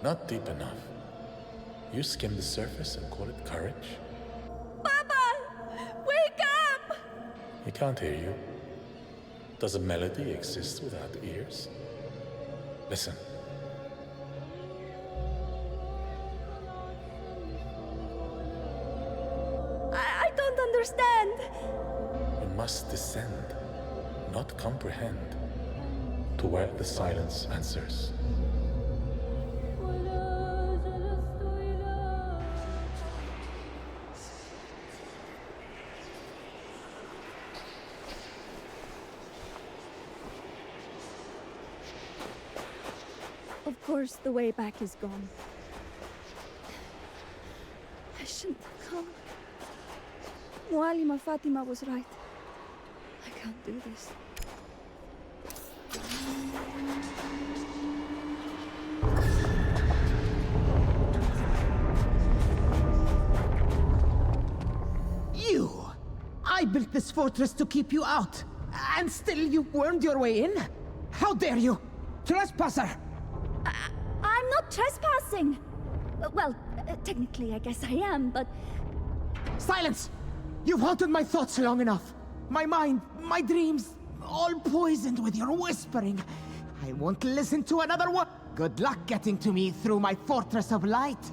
Not deep enough. You skim the surface and call it courage? Baba! Wake up! He can't hear you. Does a melody exist without ears? Listen. I don't understand. You must descend, not comprehend, to where the silence answers. Of course, the way back is gone. I shouldn't have come. Mualima Fatima was right. I can't do this. You! I built this fortress to keep you out, and still you wormed your way in? How dare you! Trespasser! I'm not trespassing! Well, technically I guess I am, but... Silence! You've haunted my thoughts long enough. My mind, my dreams, all poisoned with your whispering. I won't listen to another word. Good luck getting to me through my fortress of light.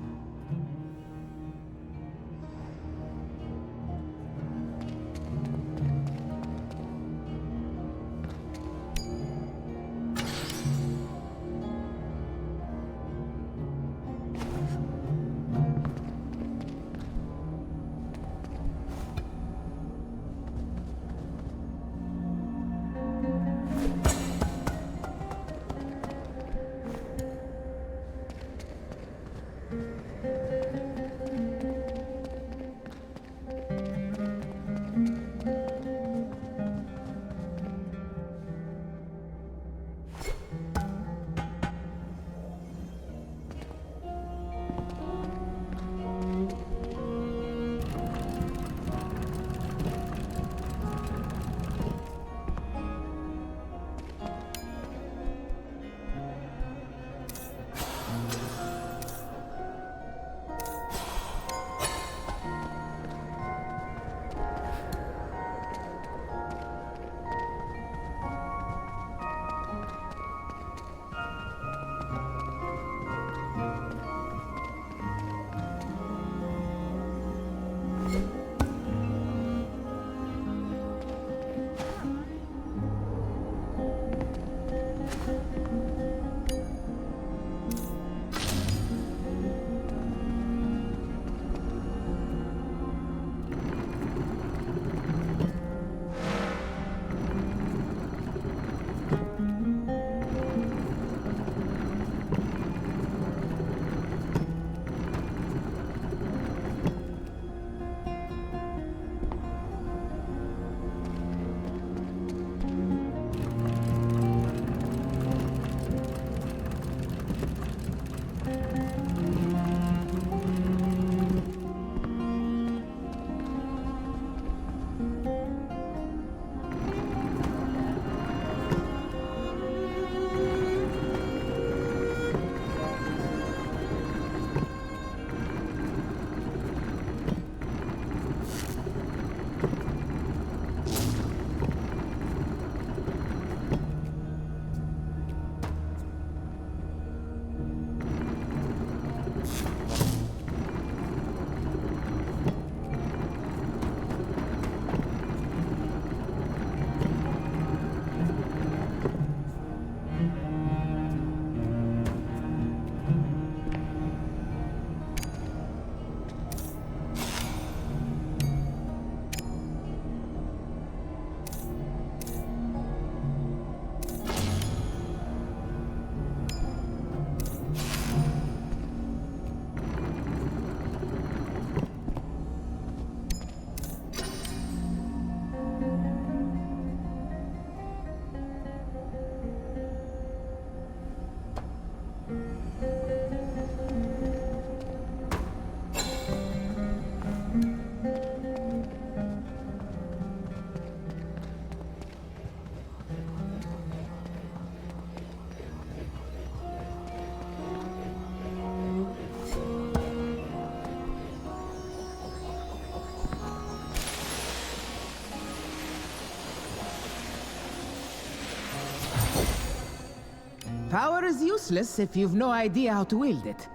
Power is useless if you've no idea how to wield it.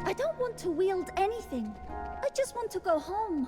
I don't want to wield anything. I just want to go home.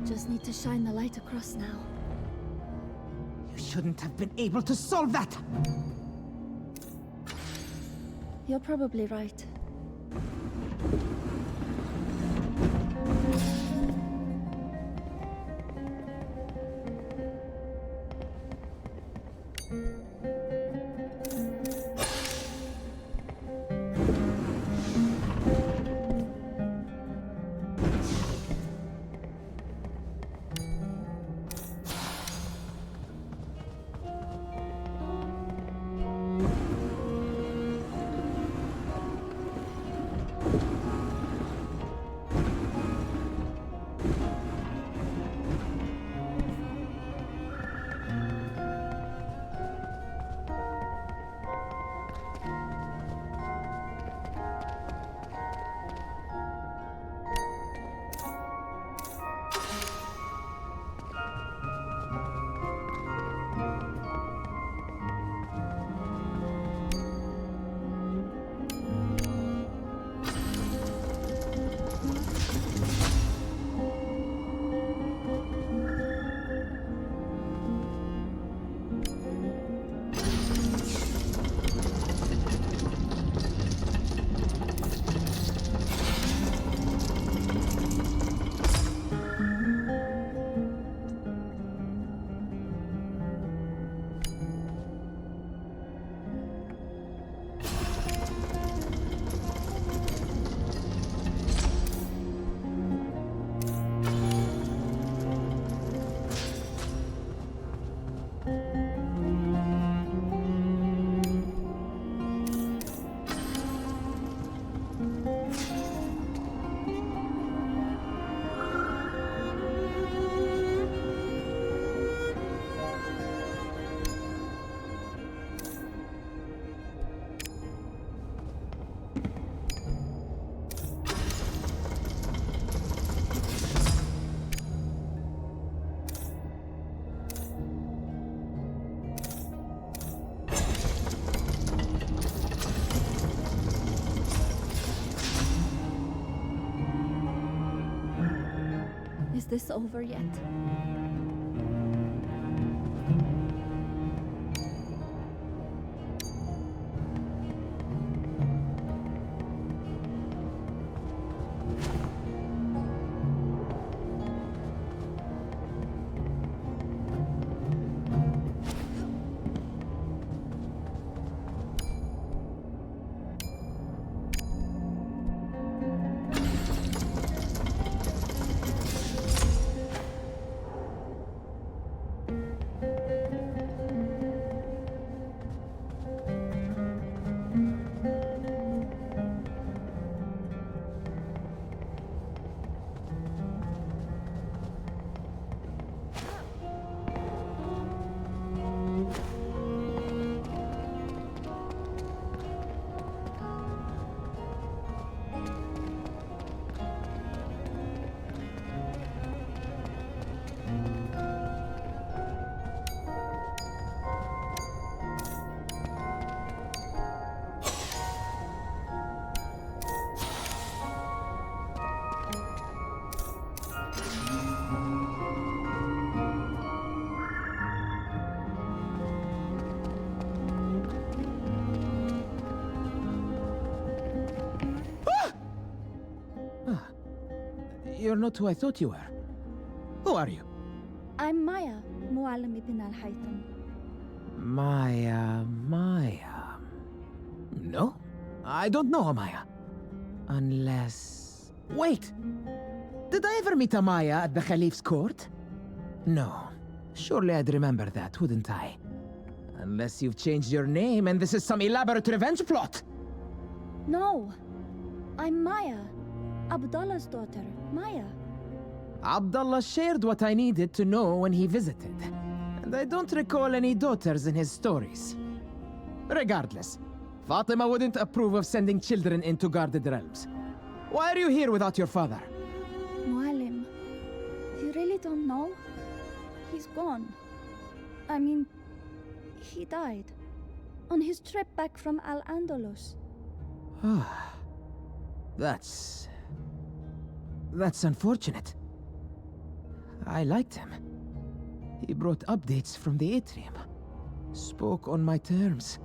Just need to shine the light across now. You shouldn't have been able to solve that! You're probably right. Is this over yet? You're not who I thought you were. Who are you? I'm Maya, Muallim ibn al-Haytham. Maya. No, I don't know a Maya. Unless... Wait! Did I ever meet a Maya at the Caliph's court? No. Surely I'd remember that, wouldn't I? Unless you've changed your name and this is some elaborate revenge plot. No, I'm Maya, Abdullah's daughter, Maya. Abdullah shared what I needed to know when he visited. And I don't recall any daughters in his stories. Regardless, Fatima wouldn't approve of sending children into guarded realms. Why are you here without your father? Muallim, you really don't know? He's gone. I mean, he died. On his trip back from Al-Andalus. That's unfortunate. I liked him. He brought updates from the atrium. Spoke on my terms.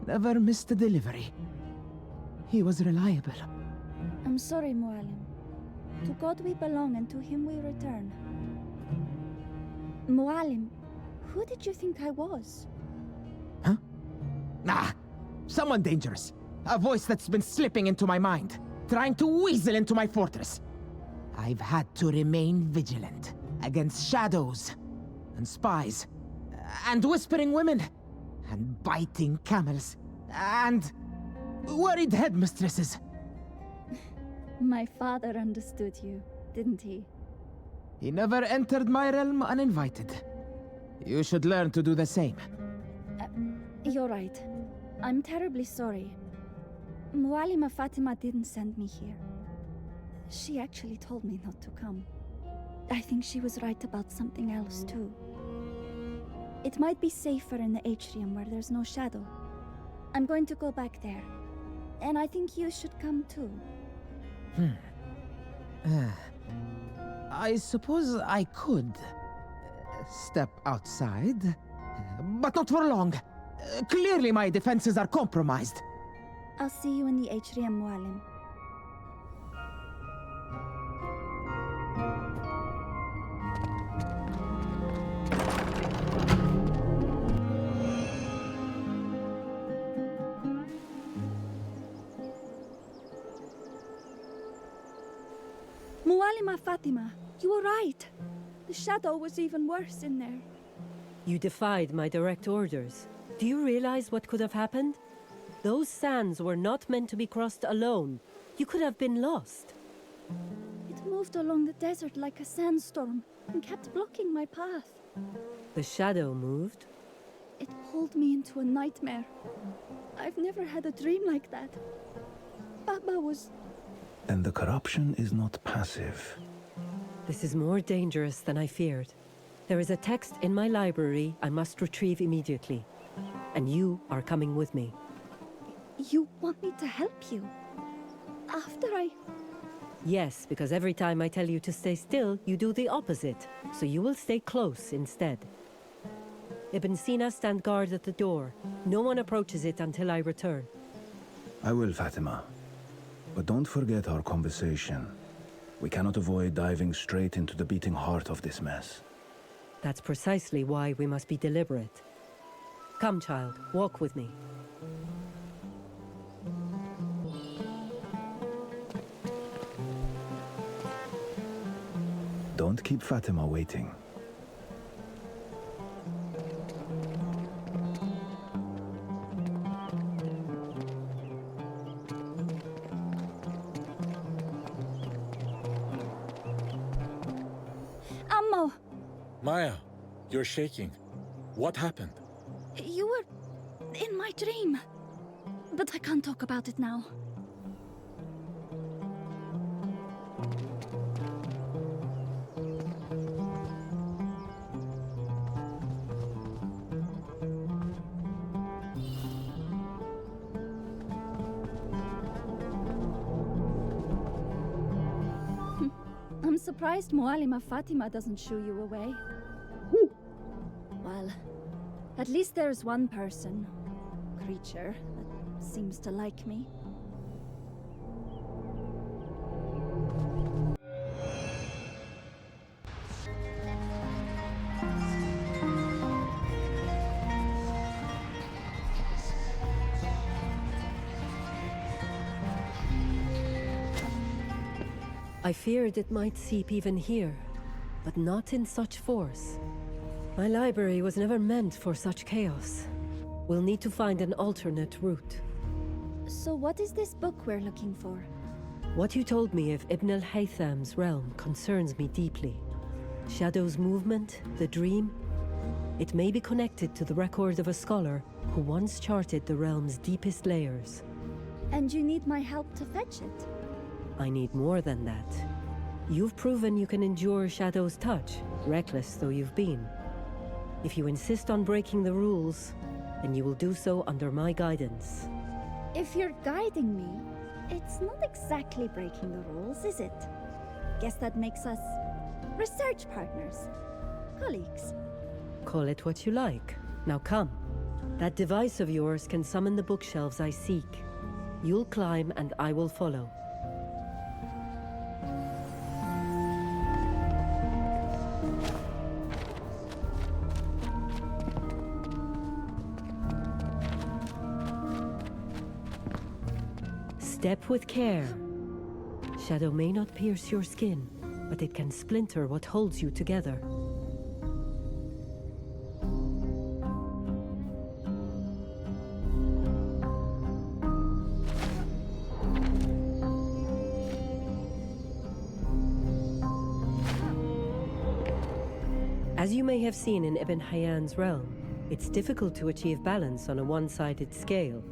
Never missed a delivery. He was reliable. I'm sorry, Mualim. To God we belong and to him we return. Mualim, who did you think I was? Huh? Nah, someone dangerous. A voice that's been slipping into my mind, trying to weasel into my fortress. I've had to remain vigilant against shadows and spies and whispering women and biting camels and worried headmistresses. My father understood you, didn't he? He never entered my realm uninvited. You should learn to do the same. You're right. I'm terribly sorry. Mualima Fatima didn't send me here. She actually told me not to come. I think she was right about something else, too. It might be safer in the atrium where there's no shadow. I'm going to go back there. And I think you should come, too. I suppose I could step outside, but not for long. Clearly my defenses are compromised. I'll see you in the atrium, Mualim. Mualima Fatima, you were right. The shadow was even worse in there. You defied my direct orders. Do you realize what could have happened? Those sands were not meant to be crossed alone. You could have been lost. It moved along the desert like a sandstorm and kept blocking my path. The shadow moved. It pulled me into a nightmare. I've never had a dream like that. Baba was... Then the corruption is not passive. This is more dangerous than I feared. There is a text in my library I must retrieve immediately. And you are coming with me. You want me to help you? After I... Yes, because every time I tell you to stay still, you do the opposite. So you will stay close instead. Ibn Sina stand guard at the door. No one approaches it until I return. I will, Fatima. But don't forget our conversation. We cannot avoid diving straight into the beating heart of this mess. That's precisely why we must be deliberate. Come, child, walk with me. Don't keep Fatima waiting. Ammo! Maya, you're shaking. What happened? You were in my dream. But I can't talk about it now. I'm surprised Mualima Fatima doesn't shoo you away. Well, at least there's one person, creature, that seems to like me. I feared it might seep even here, but not in such force. My library was never meant for such chaos. We'll need to find an alternate route. So what is this book we're looking for? What you told me of Ibn al-Haytham's realm concerns me deeply. Shadow's movement, the dream, it may be connected to the record of a scholar who once charted the realm's deepest layers. And you need my help to fetch it? I need more than that. You've proven you can endure Shadow's touch, reckless though you've been. If you insist on breaking the rules, then you will do so under my guidance. If you're guiding me, it's not exactly breaking the rules, is it? Guess that makes us Research partners. Colleagues. Call it what you like. Now come. That device of yours can summon the bookshelves I seek. You'll climb and I will follow. Step with care. Shadow may not pierce your skin, but it can splinter what holds you together. As you may have seen in Ibn Hayyan's realm, it's difficult to achieve balance on a one-sided scale.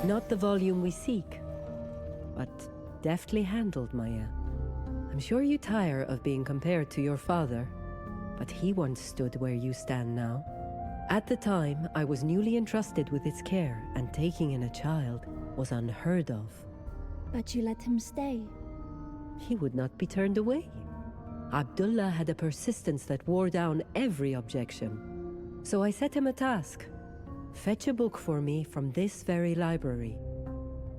Not the volume we seek, but deftly handled, Maya. I'm sure you tire of being compared to your father, but he once stood where you stand now. At the time, I was newly entrusted with its care, and taking in a child was unheard of. But you let him stay. He would not be turned away. Abdullah had a persistence that wore down every objection. So I set him a task. Fetch a book for me from this very library.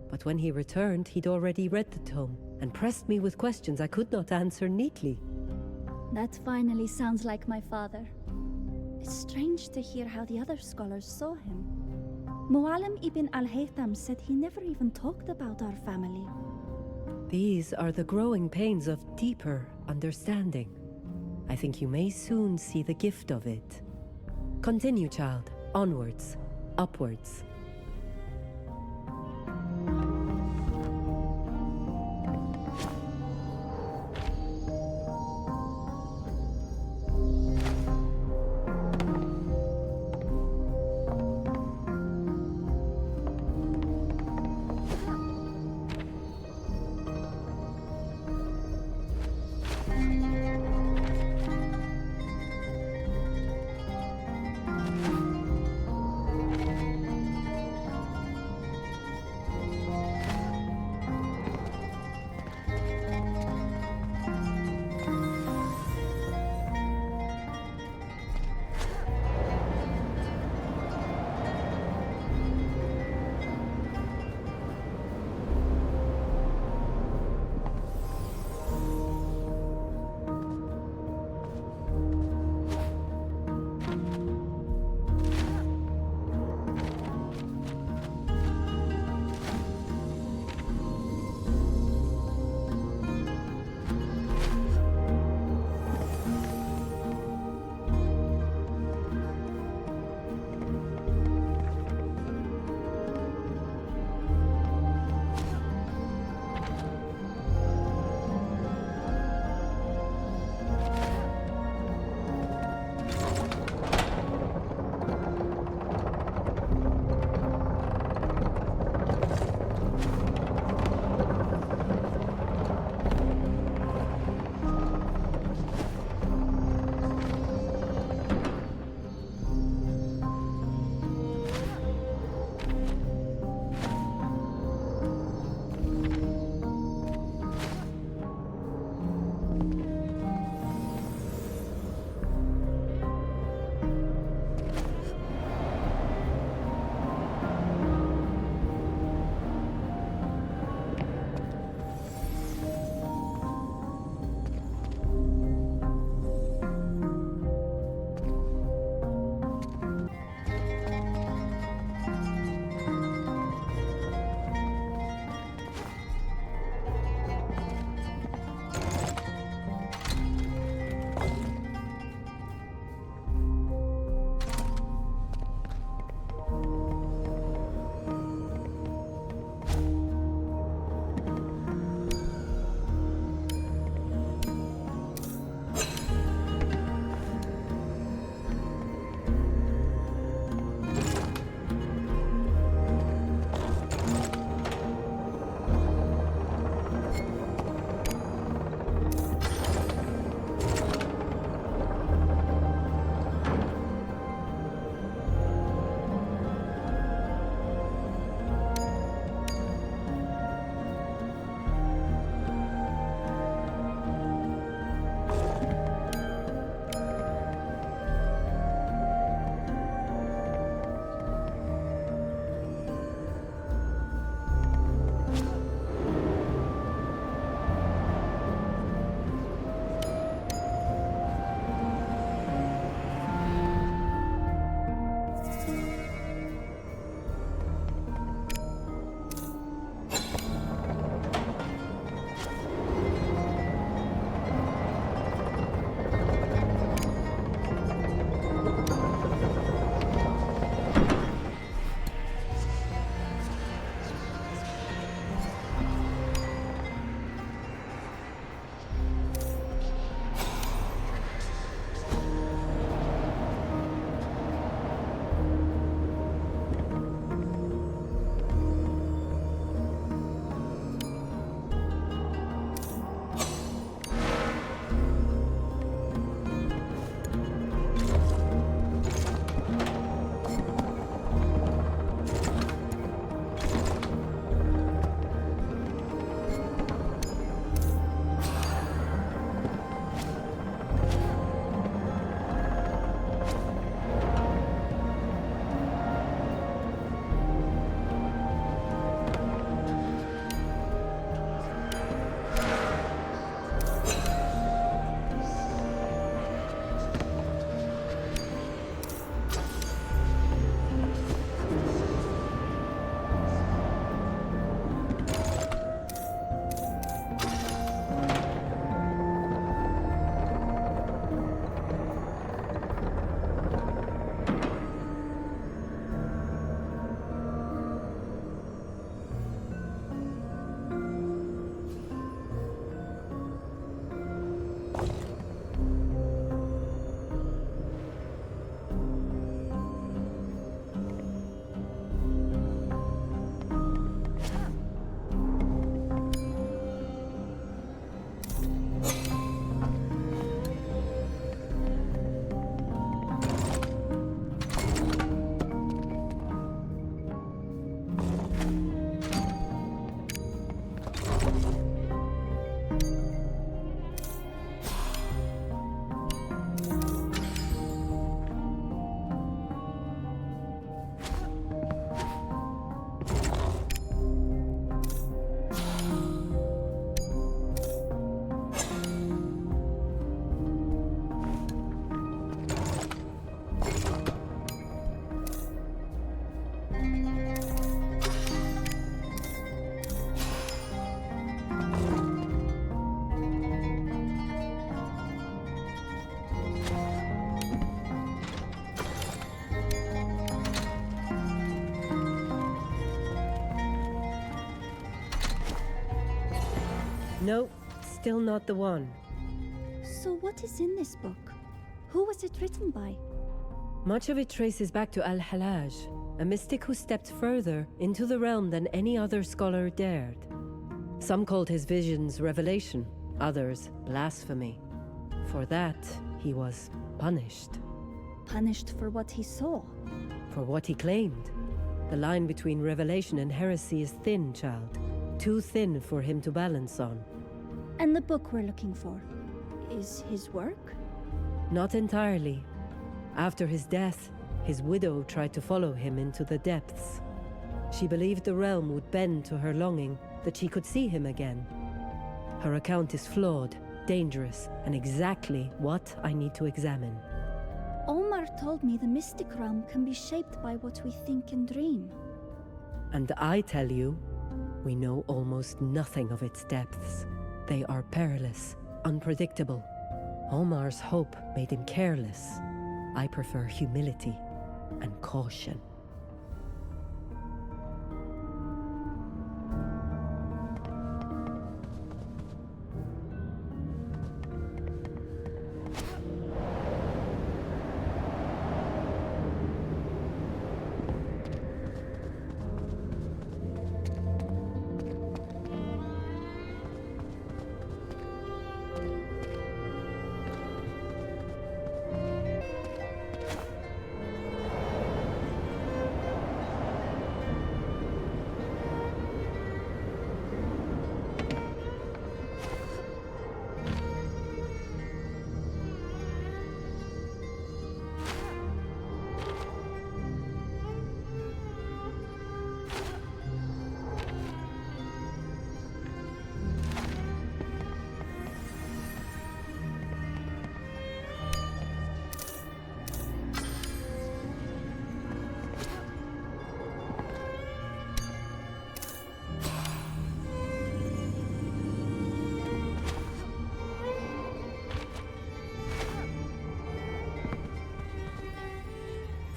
But when he returned, he'd already read the tome and pressed me with questions I could not answer neatly. That finally sounds like my father. It's strange to hear how the other scholars saw him. Mu'allim ibn al-Haytham said he never even talked about our family. These are the growing pains of deeper understanding. I think you may soon see the gift of it. Continue, child. Onwards. Upwards. No, still not the one. So what is in this book? Who was it written by? Much of it traces back to Al-Halaj, a mystic who stepped further into the realm than any other scholar dared. Some called his visions revelation, others blasphemy. For that, he was punished. Punished for what he saw. For what he claimed. The line between revelation and heresy is thin, child. Too thin for him to balance on. And the book we're looking for is his work? Not entirely. After his death, his widow tried to follow him into the depths. She believed the realm would bend to her longing, that she could see him again. Her account is flawed, dangerous, and exactly what I need to examine. Omar told me the mystic realm can be shaped by what we think and dream. And I tell you, we know almost nothing of its depths. They are perilous, unpredictable. Omar's hope made him careless. I prefer humility and caution.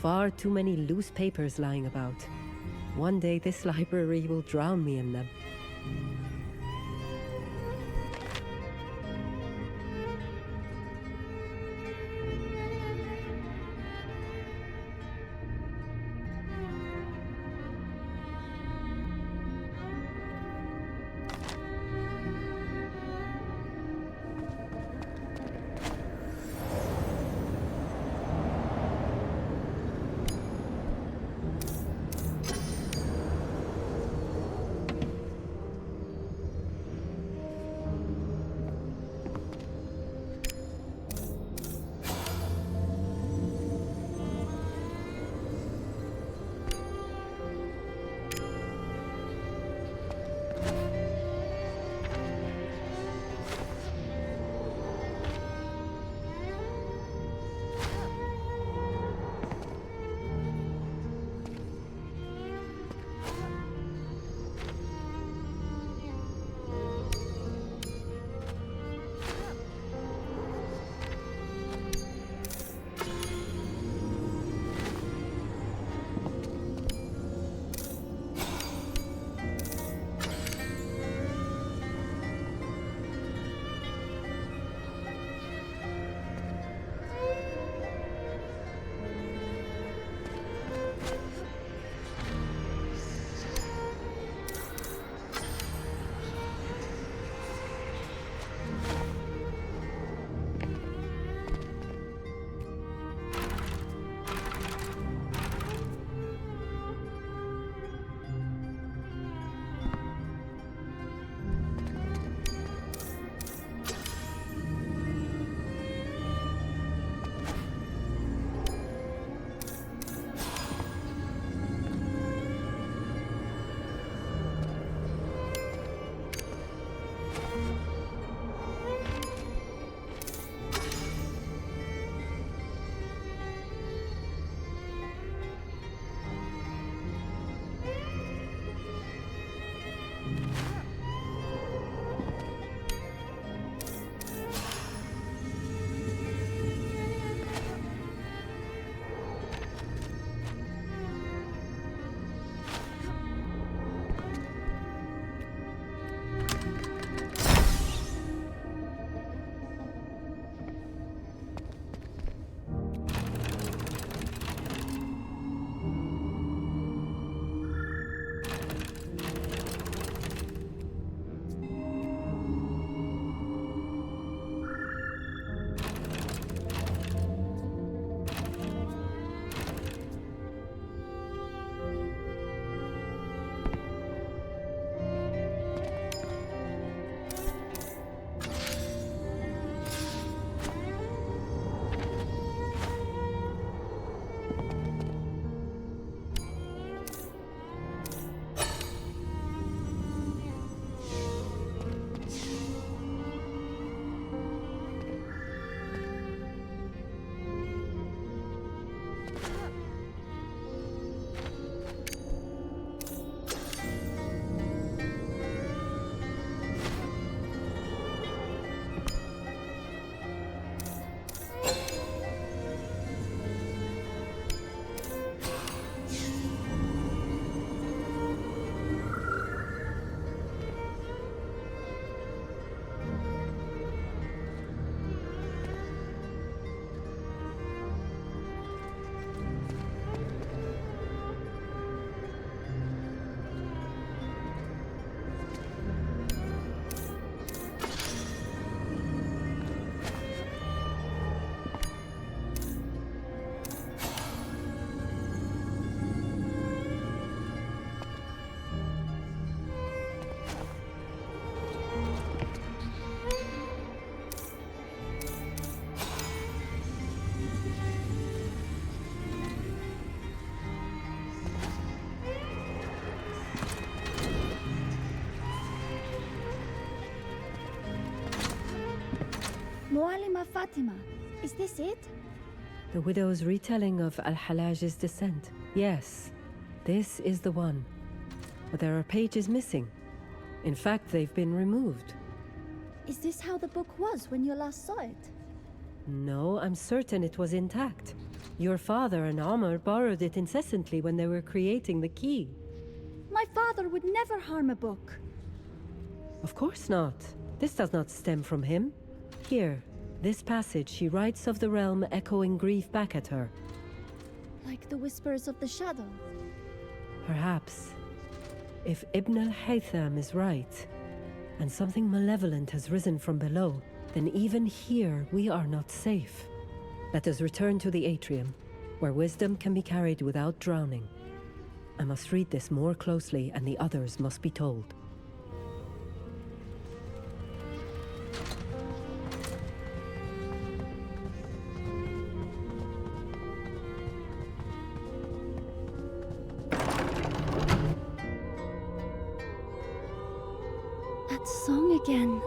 Far too many loose papers lying about. One day this library will drown me in them. Mualima Fatima. Is this it? The widow's retelling of Al-Halaj's descent. Yes, this is the one. But there are pages missing. In fact, they've been removed. Is this how the book was when you last saw it? No, I'm certain it was intact. Your father and Omar borrowed it incessantly when they were creating the key. My father would never harm a book. Of course not. This does not stem from him. Here, this passage she writes of the realm echoing grief back at her. Like the whispers of the shadow. Perhaps. If Ibn al-Haytham is right, and something malevolent has risen from below, then even here we are not safe. Let us return to the atrium, where wisdom can be carried without drowning. I must read this more closely, and the others must be told. That song again.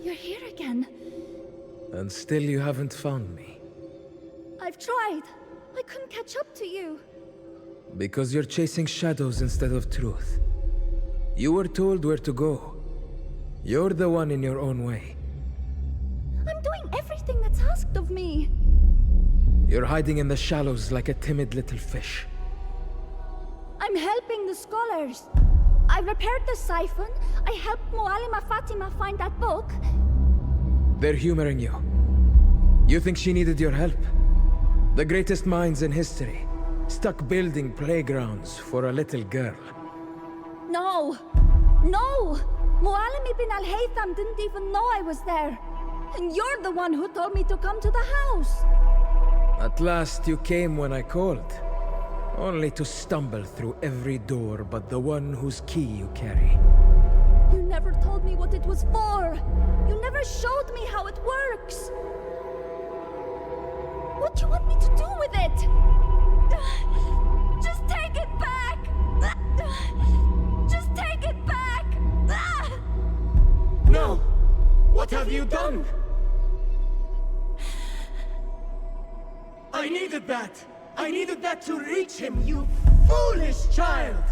You're here again. And still you haven't found me. I've tried. I couldn't catch up to you. Because you're chasing shadows instead of truth. You were told where to go. You're the one in your own way. I'm doing everything that's asked of me. You're hiding in the shallows like a timid little fish. I'm helping the scholars. I repaired the siphon. I helped Mualima Fatima find that book. They're humoring you. You think she needed your help? The greatest minds in history, stuck building playgrounds for a little girl. No! No! Mualim ibn al-Haytham didn't even know I was there. And you're the one who told me to come to the house. At last you came when I called. Only to stumble through every door but the one whose key you carry. You never told me what it was for. You never showed me how it works. What do you want me to do with it? Just take it back! Just take it back! No! What have you done? I needed that! I needed that to reach him, you foolish child!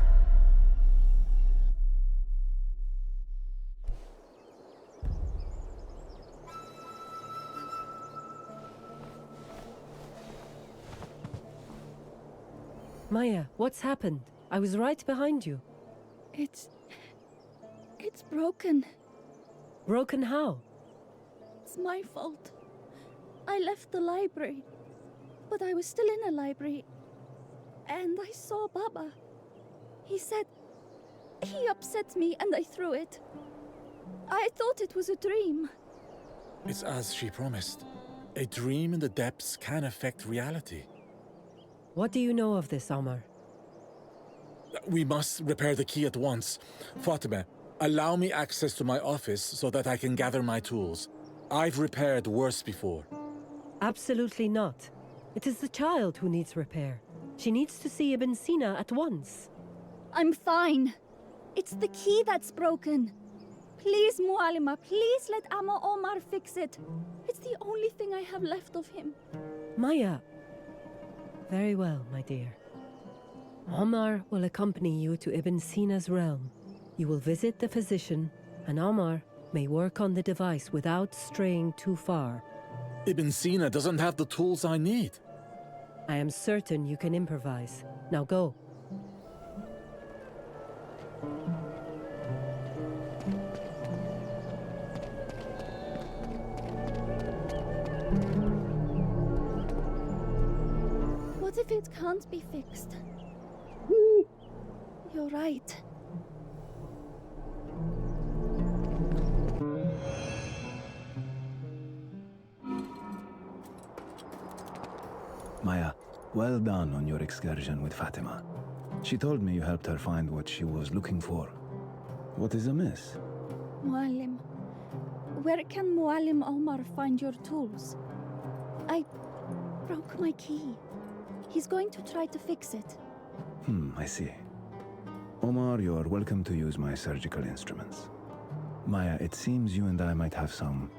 Maya, what's happened? I was right behind you. It's broken. Broken how? It's my fault. I left the library. But I was still in a library, and I saw Baba. He said he upset me and I threw it. I thought it was a dream. It's as she promised. A dream in the depths can affect reality. What do you know of this, Omar? We must repair the key at once. Fatima, allow me access to my office so that I can gather my tools. I've repaired worse before. Absolutely not. It is the child who needs repair. She needs to see Ibn Sina at once. I'm fine. It's the key that's broken. Please, Mualima, please let Amma Omar fix it. It's the only thing I have left of him. Maya. Very well, my dear. Omar will accompany you to Ibn Sina's realm. You will visit the physician, and Omar may work on the device without straying too far. Ibn Sina doesn't have the tools I need. I am certain you can improvise. Now go. What if it can't be fixed? You're right. Maya, well done on your excursion with Fatima. She told me you helped her find what she was looking for. What is amiss? Muallim, where can Muallim Omar find your tools? I broke my key. He's going to try to fix it. I see. Omar, you are welcome to use my surgical instruments. Maya, it seems you and I might have some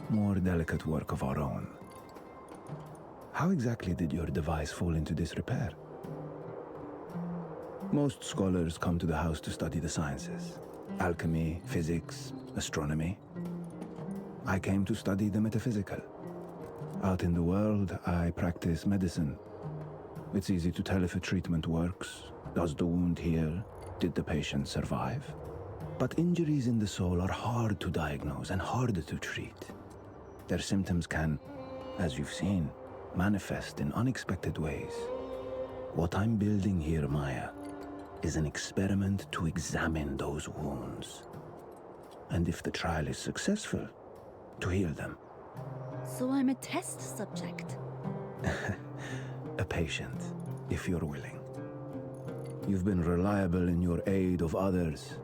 more delicate work of our own. How exactly did your device fall into disrepair? Most scholars come to the house to study the sciences. Alchemy, physics, astronomy. I came to study the metaphysical. Out in the world, I practice medicine. It's easy to tell if a treatment works. Does the wound heal? Did the patient survive? But injuries in the soul are hard to diagnose and harder to treat. Their symptoms can, as you've seen, manifest in unexpected ways. What I'm building here, Maya, is an experiment to examine those wounds. And if the trial is successful, to heal them. So I'm a test subject. A patient, if you're willing. You've been reliable in your aid of others,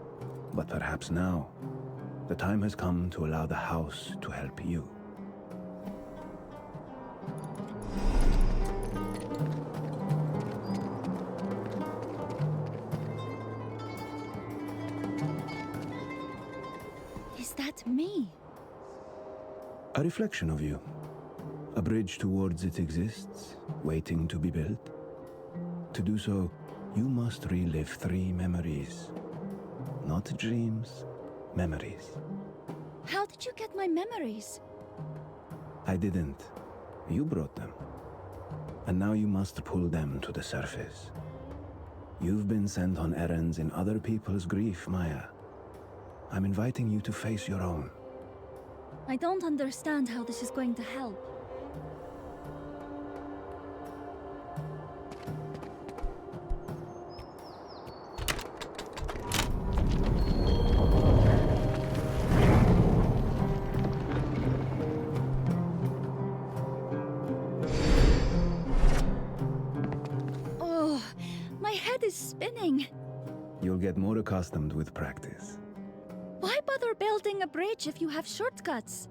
but perhaps now, the time has come to allow the house to help you. Is that me? A reflection of you. A bridge towards it exists, waiting to be built. To do so, you must relive 3 memories. Not dreams, memories. How did you get my memories? I didn't. You brought them. And now you must pull them to the surface. You've been sent on errands in other people's grief, Maya. I'm inviting you to face your own. I don't understand how this is going to help. Oh, my head is spinning. You'll get more accustomed with practice. Why bother building a bridge if you have shortcuts?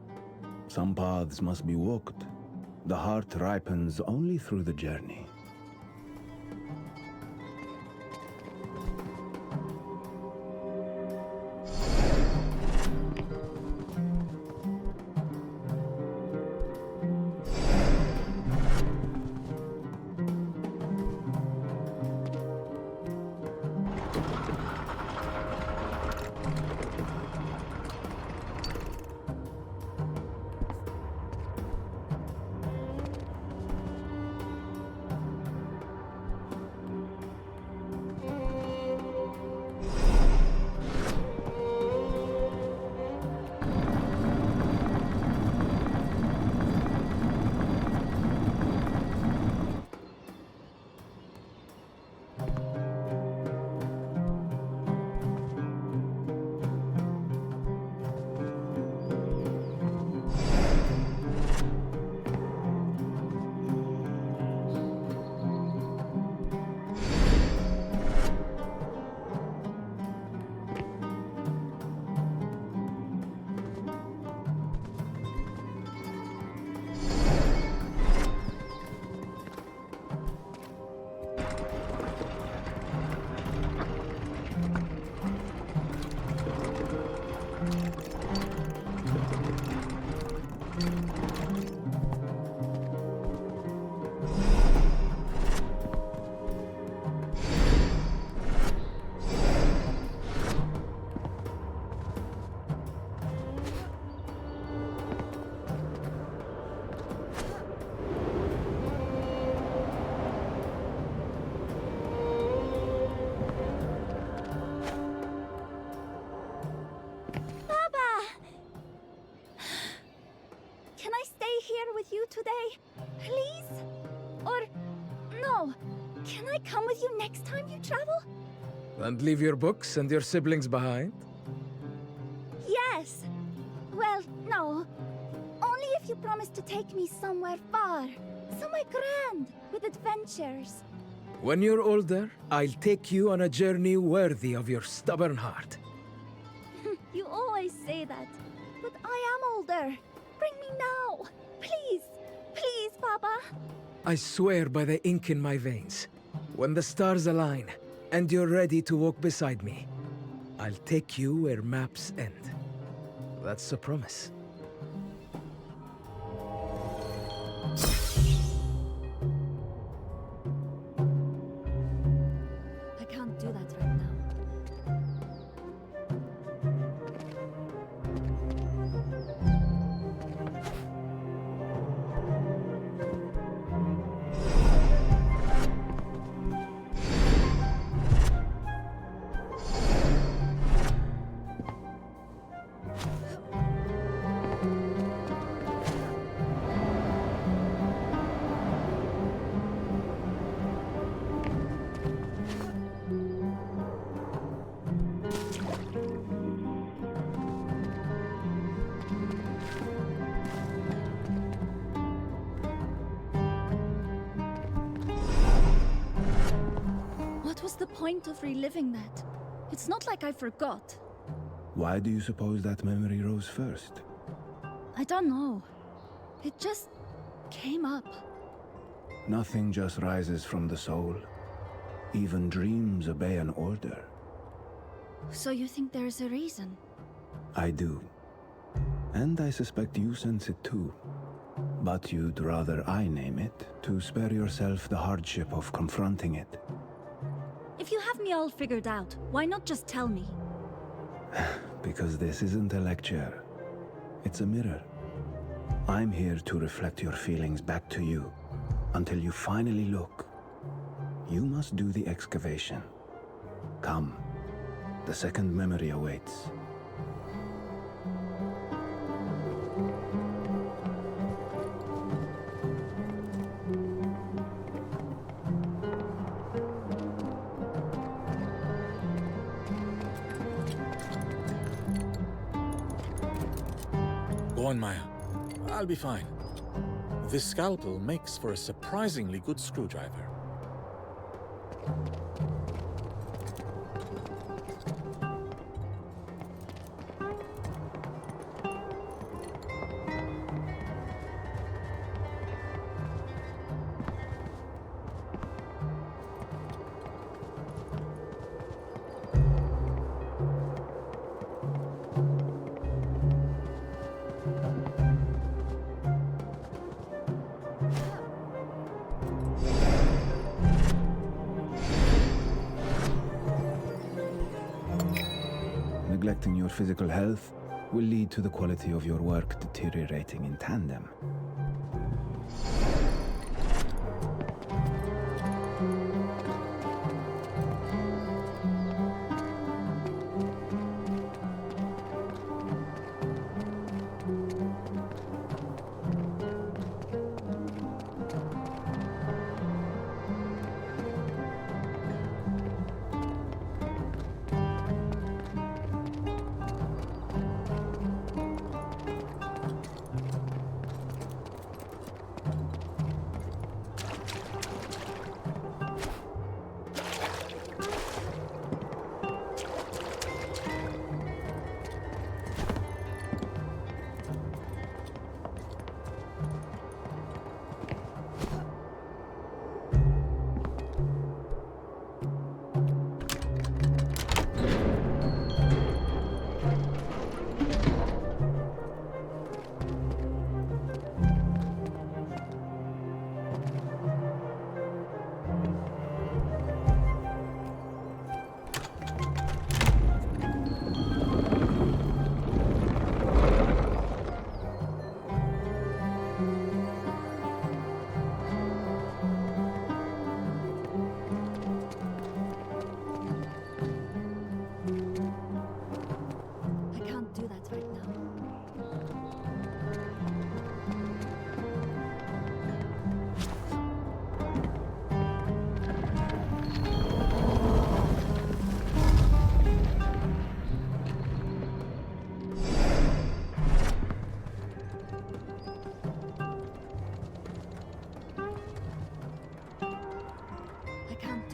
Some paths must be walked. The heart ripens only through the journey. You today, please? Or no, can I come with you next time you travel? And leave your books and your siblings behind? Yes. Well, no. Only if you promise to take me somewhere far, somewhere grand, with adventures. When you're older, I'll take you on a journey worthy of your stubborn heart. You always say that, but I am older. Bring me now. Please, please, Papa. I swear by the ink in my veins, when the stars align and you're ready to walk beside me, I'll take you where maps end. That's a promise. I can't do that right now. What was the point of reliving that? It's not like I forgot. Why do you suppose that memory rose first? I don't know. It just came up. Nothing just rises from the soul. Even dreams obey an order. So you think there's a reason? I do. And I suspect you sense it too. But you'd rather I name it, to spare yourself the hardship of confronting it. If you have me all figured out, why not just tell me? Because this isn't a lecture. It's a mirror. I'm here to reflect your feelings back to you, until you finally look. You must do the excavation. Come. The second memory awaits. Go on, Maya. I'll be fine. This scalpel makes for a surprisingly good screwdriver. Neglecting your physical health will lead to the quality of your work deteriorating in tandem.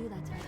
do that to me.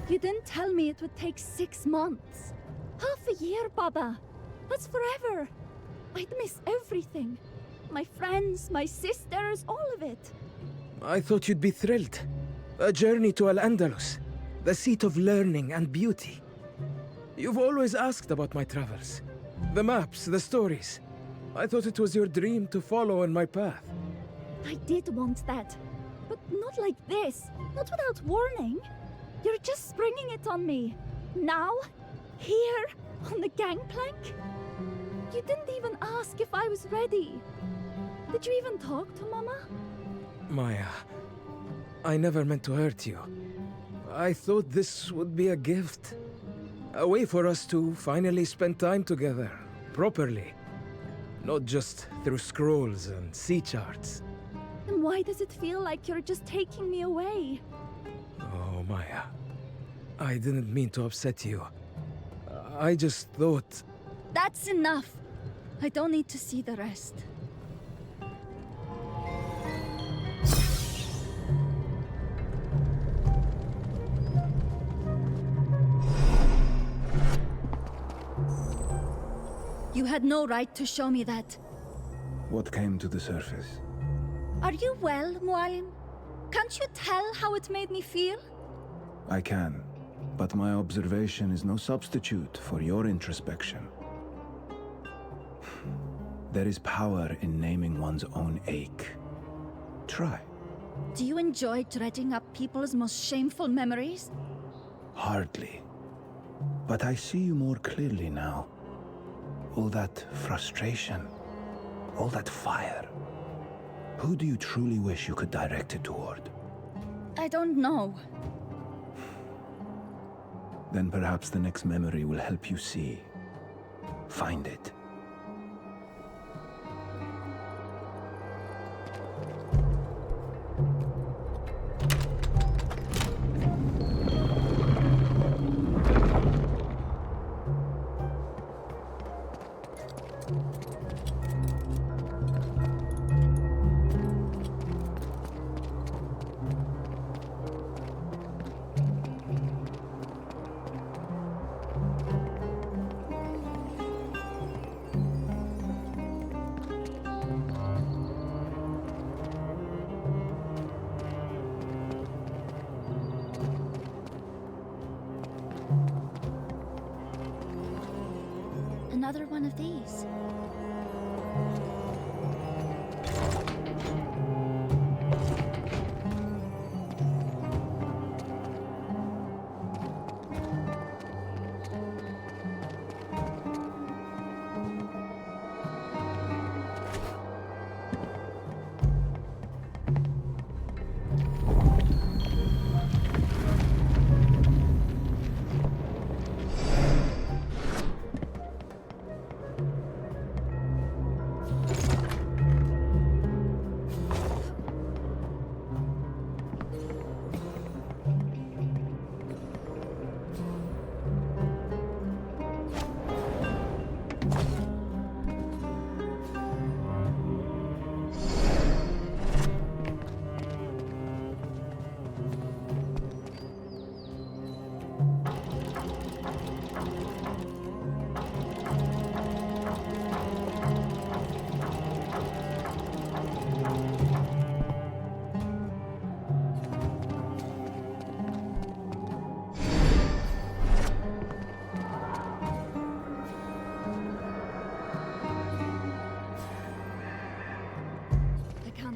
You didn't tell me it would take 6 months. Half a year, Baba. That's forever. I'd miss everything. My friends, my sisters, all of it. I thought you'd be thrilled. A journey to Al-Andalus, the seat of learning and beauty. You've always asked about my travels. The maps, the stories. I thought it was your dream to follow in my path. I did want that. But not like this. Not without warning. You're just springing it on me. Now? Here? On the gangplank? You didn't even ask if I was ready. Did you even talk to Mama? Maya, I never meant to hurt you. I thought this would be a gift. A way for us to finally spend time together, properly. Not just through scrolls and sea charts. Then why does it feel like you're just taking me away? Oh, Maya. I didn't mean to upset you. I just thought... That's enough. I don't need to see the rest. You had no right to show me that. What came to the surface? Are you well, Mualim? Can't you tell how it made me feel? I can, but my observation is no substitute for your introspection. There is power in naming one's own ache. Try. Do you enjoy dredging up people's most shameful memories? Hardly. But I see you more clearly now. All that frustration, all that fire. Who do you truly wish you could direct it toward? I don't know. Then perhaps the next memory will help you see. Find it. another one of these.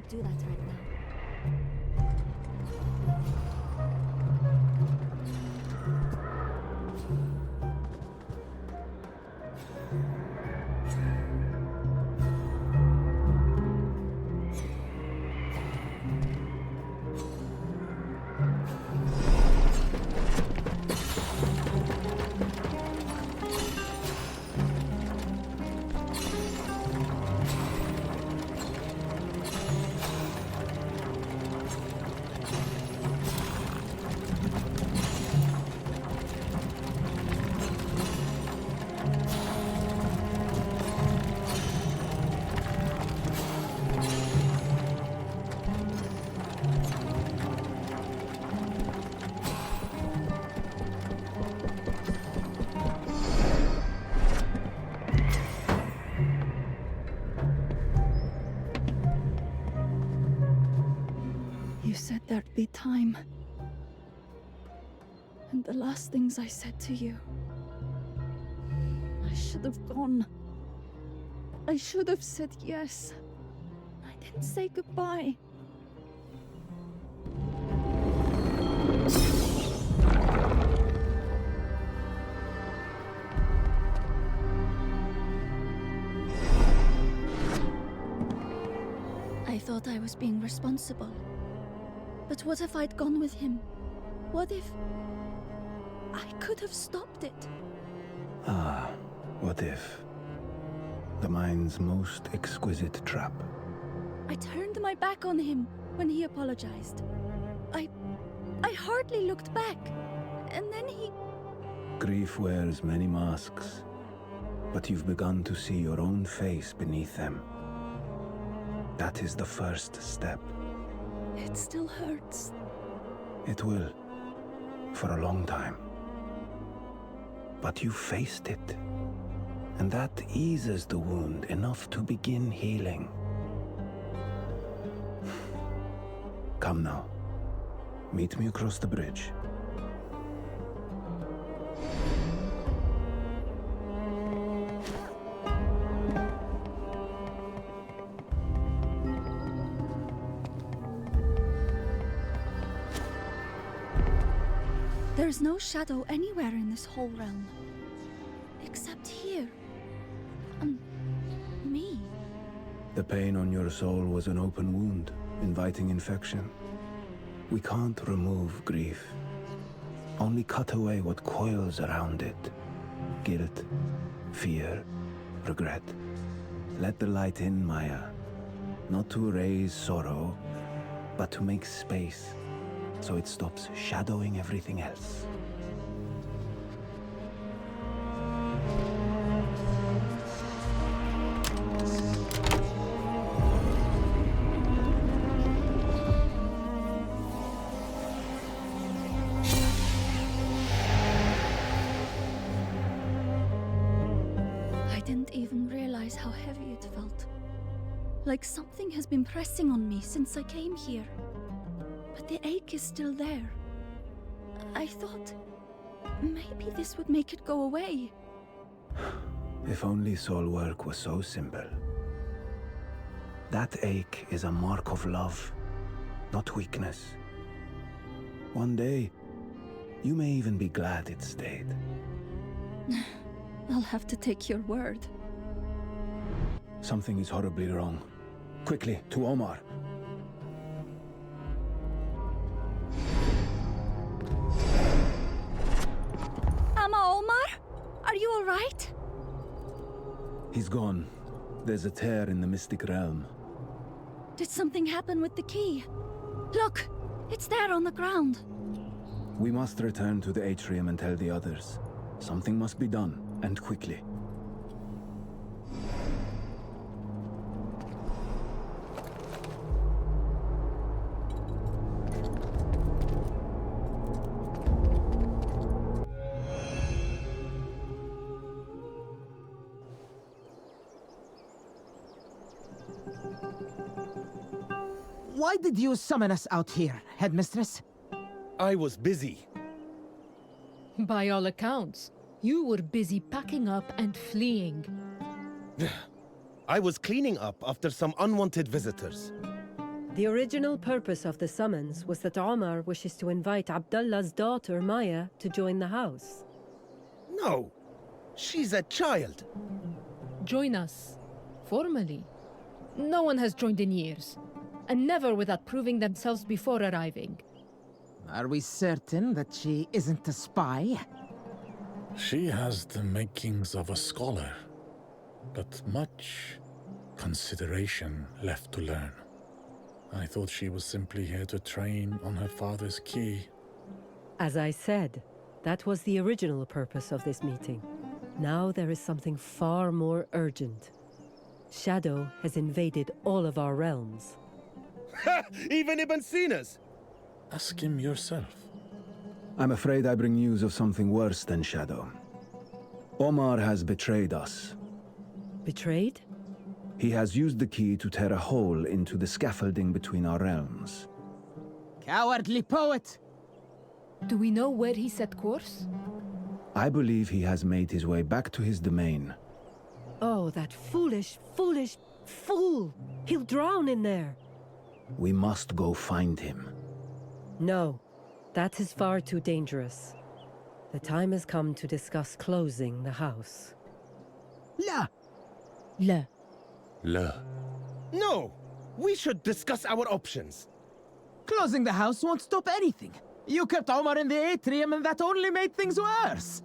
Do that right now. You said there'd be time. And the last things I said to you, I should have gone. I should have said yes. I didn't say goodbye. I thought I was being responsible. But what if I'd gone with him? What if I could have stopped it? Ah, what if? The mind's most exquisite trap. I turned my back on him when he apologized. I hardly looked back. And then he... Grief wears many masks, but you've begun to see your own face beneath them. That is the first step. It still hurts. It will, for a long time. But you faced it, and that eases the wound enough to begin healing. Come now. Meet me across the bridge. There's no shadow anywhere in this whole realm. Except here. Me. The pain on your soul was an open wound, inviting infection. We can't remove grief. Only cut away what coils around it. Guilt, fear, regret. Let the light in, Maya. Not to erase sorrow, but to make space, so it stops shadowing everything else. I didn't even realize how heavy it felt. Like something has been pressing on me since I came here. But the ache is still there. I thought maybe this would make it go away. If only soul work was so simple. That ache is a mark of love, not weakness. One day, you may even be glad it stayed. I'll have to take your word. Something is horribly wrong. Quickly, to Omar. Omar? Are you all right? He's gone. There's a tear in the mystic realm. Did something happen with the key? Look! It's there on the ground. We must return to the atrium and tell the others. Something must be done, and quickly. Why did you summon us out here, Headmistress? I was busy. By all accounts, you were busy packing up and fleeing. I was cleaning up after some unwanted visitors. The original purpose of the summons was that Omar wishes to invite Abdullah's daughter, Maya, to join the house. No, she's a child. Join us. Formally. No one has joined in years. And never without proving themselves before arriving. Are we certain that she isn't a spy? She has the makings of a scholar, but much consideration left to learn. I thought she was simply here to train on her father's key. As I said, that was the original purpose of this meeting. Now there is something far more urgent. Shadow has invaded all of our realms. Even Ibn Sina's! Ask him yourself. I'm afraid I bring news of something worse than Shadow. Omar has betrayed us. Betrayed? He has used the key to tear a hole into the scaffolding between our realms. Cowardly poet! Do we know where he set course? I believe he has made his way back to his domain. Oh, that foolish, foolish fool! He'll drown in there! We must go find him. No, that is far too dangerous. The time has come to discuss closing the house. La! No! We should discuss our options. Closing the house won't stop anything. You kept Omar in the atrium and that only made things worse.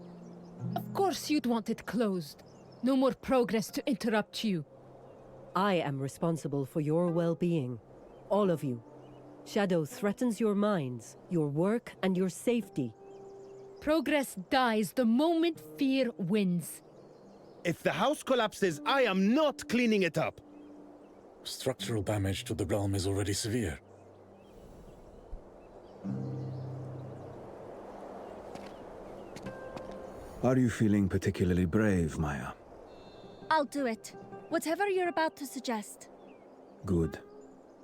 Of course you'd want it closed. No more progress to interrupt you. I am responsible for your well-being. All of you. Shadow threatens your minds, your work, and your safety. Progress dies the moment fear wins. If the house collapses, I am not cleaning it up. Structural damage to the realm is already severe. Are you feeling particularly brave, Maya? I'll do it. Whatever you're about to suggest. Good.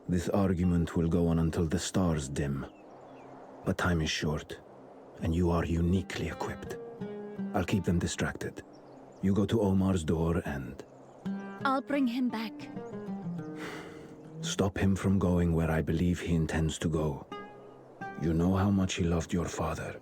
This argument will go on until the stars dim. But time is short, and you are uniquely equipped. I'll keep them distracted. You go to Omar's door and... I'll bring him back. Stop him from going where I believe he intends to go. You know how much he loved your father.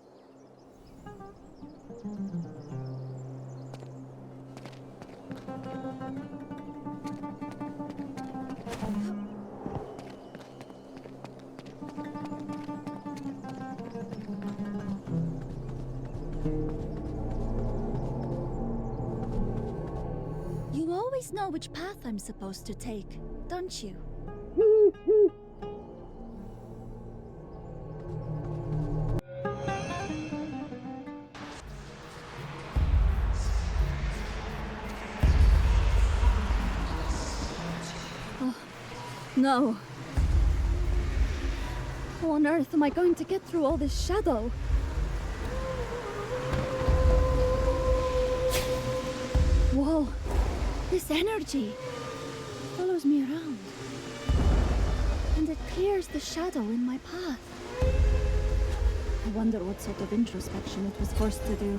You always know which path I'm supposed to take, don't you? Oh, no. How on earth am I going to get through all this shadow? Whoa, this energy follows me around. And it clears the shadow in my path. I wonder what sort of introspection it was forced to do.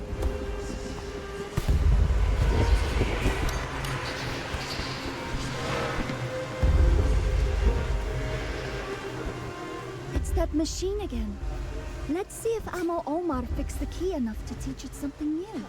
that machine again. Let's see if Amo Omar fixed the key enough to teach it something new.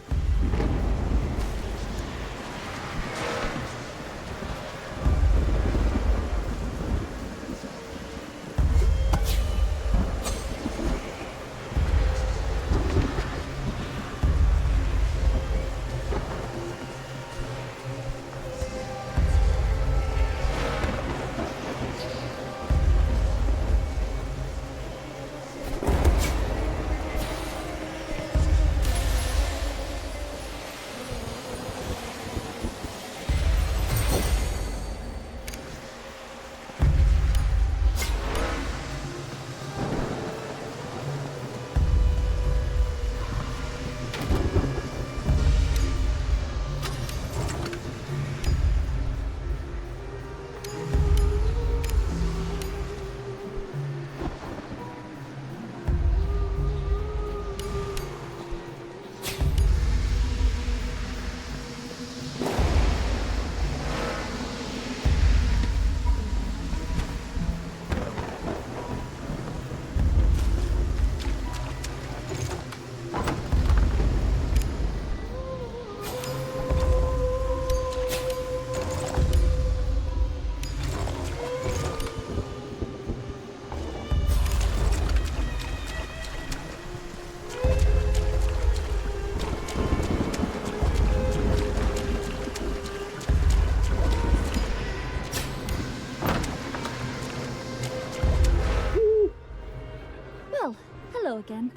Hello again.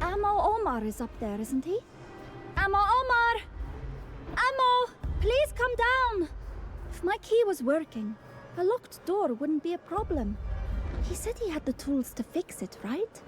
Amo Omar is up there, isn't he? Amo Omar! Amo! Please come down! If my key was working, a locked door wouldn't be a problem. He said he had the tools to fix it, right?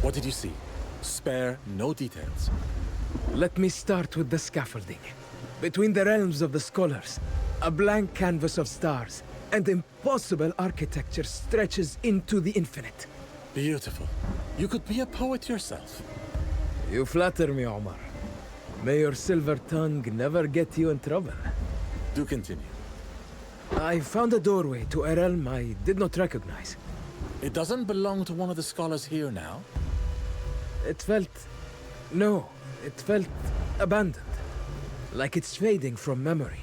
What did you see? Spare no details. Let me start with the scaffolding. Between the realms of the scholars, a blank canvas of stars and impossible architecture stretches into the infinite. Beautiful. You could be a poet yourself. You flatter me, Omar. May your silver tongue never get you in trouble. Do continue. I found a doorway to a realm I did not recognize. It doesn't belong to one of the scholars here now? It felt abandoned. Like it's fading from memory.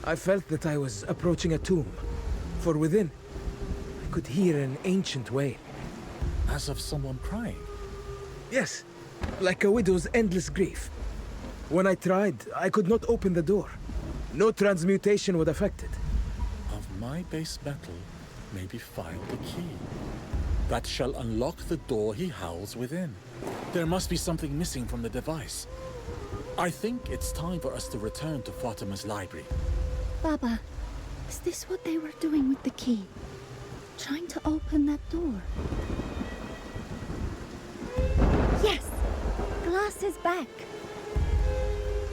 I felt that I was approaching a tomb. For within, I could hear an ancient wail. As of someone crying? Yes, like a widow's endless grief. When I tried, I could not open the door. No transmutation would affect it. Of my base metal may be filed the key. That shall unlock the door he howls within. There must be something missing from the device. I think it's time for us to return to Fatima's library. Baba, is this what they were doing with the key? Trying to open that door? Yes! Glass is back!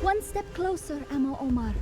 One step closer, Amo Omar.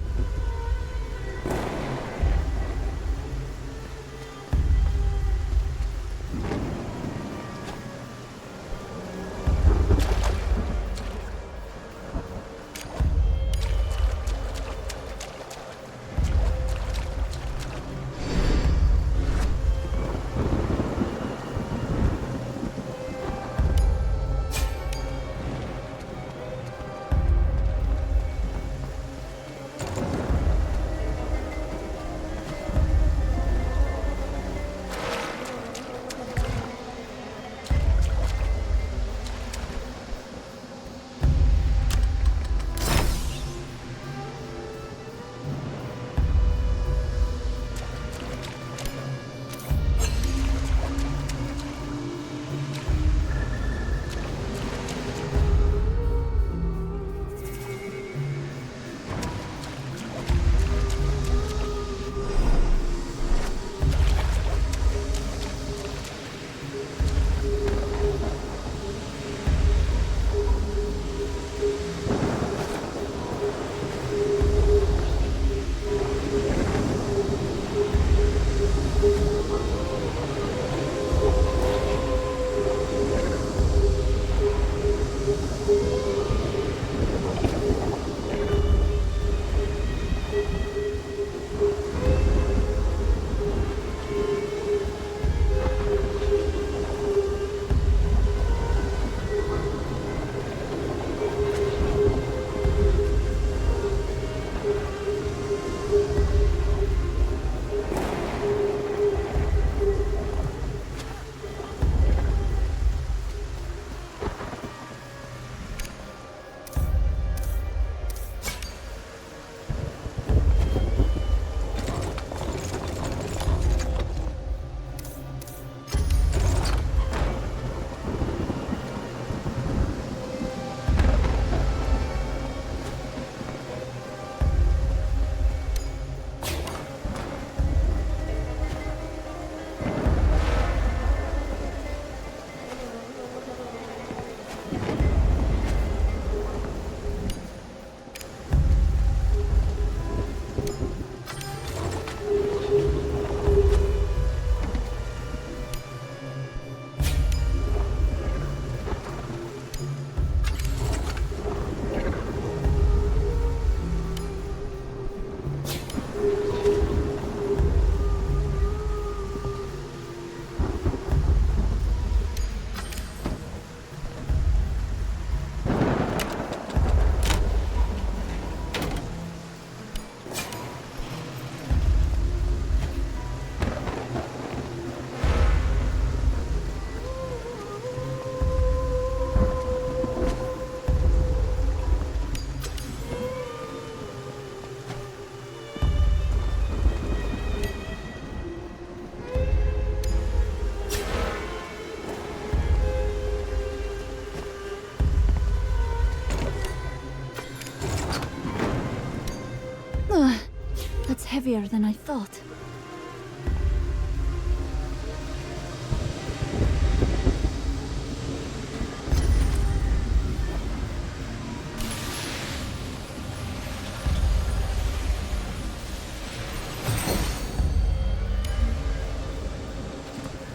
That's heavier than I thought.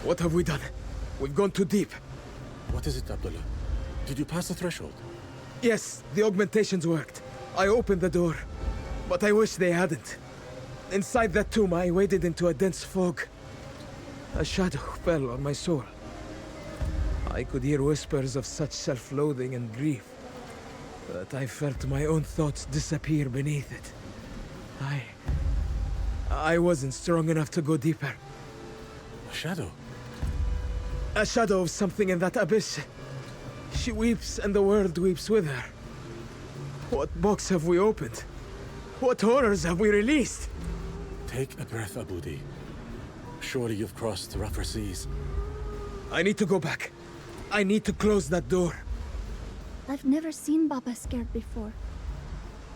What have we done? We've gone too deep. What is it, Abdullah? Did you pass the threshold? Yes, the augmentations worked. I opened the door, but I wish they hadn't. Inside that tomb, I waded into a dense fog. A shadow fell on my soul. I could hear whispers of such self-loathing and grief that I felt my own thoughts disappear beneath it. I wasn't strong enough to go deeper. A shadow? A shadow of something in that abyss. She weeps and the world weeps with her. What box have we opened? What horrors have we released? Take a breath, Abudi. Surely you've crossed rougher seas. I need to go back. I need to close that door. I've never seen Baba scared before.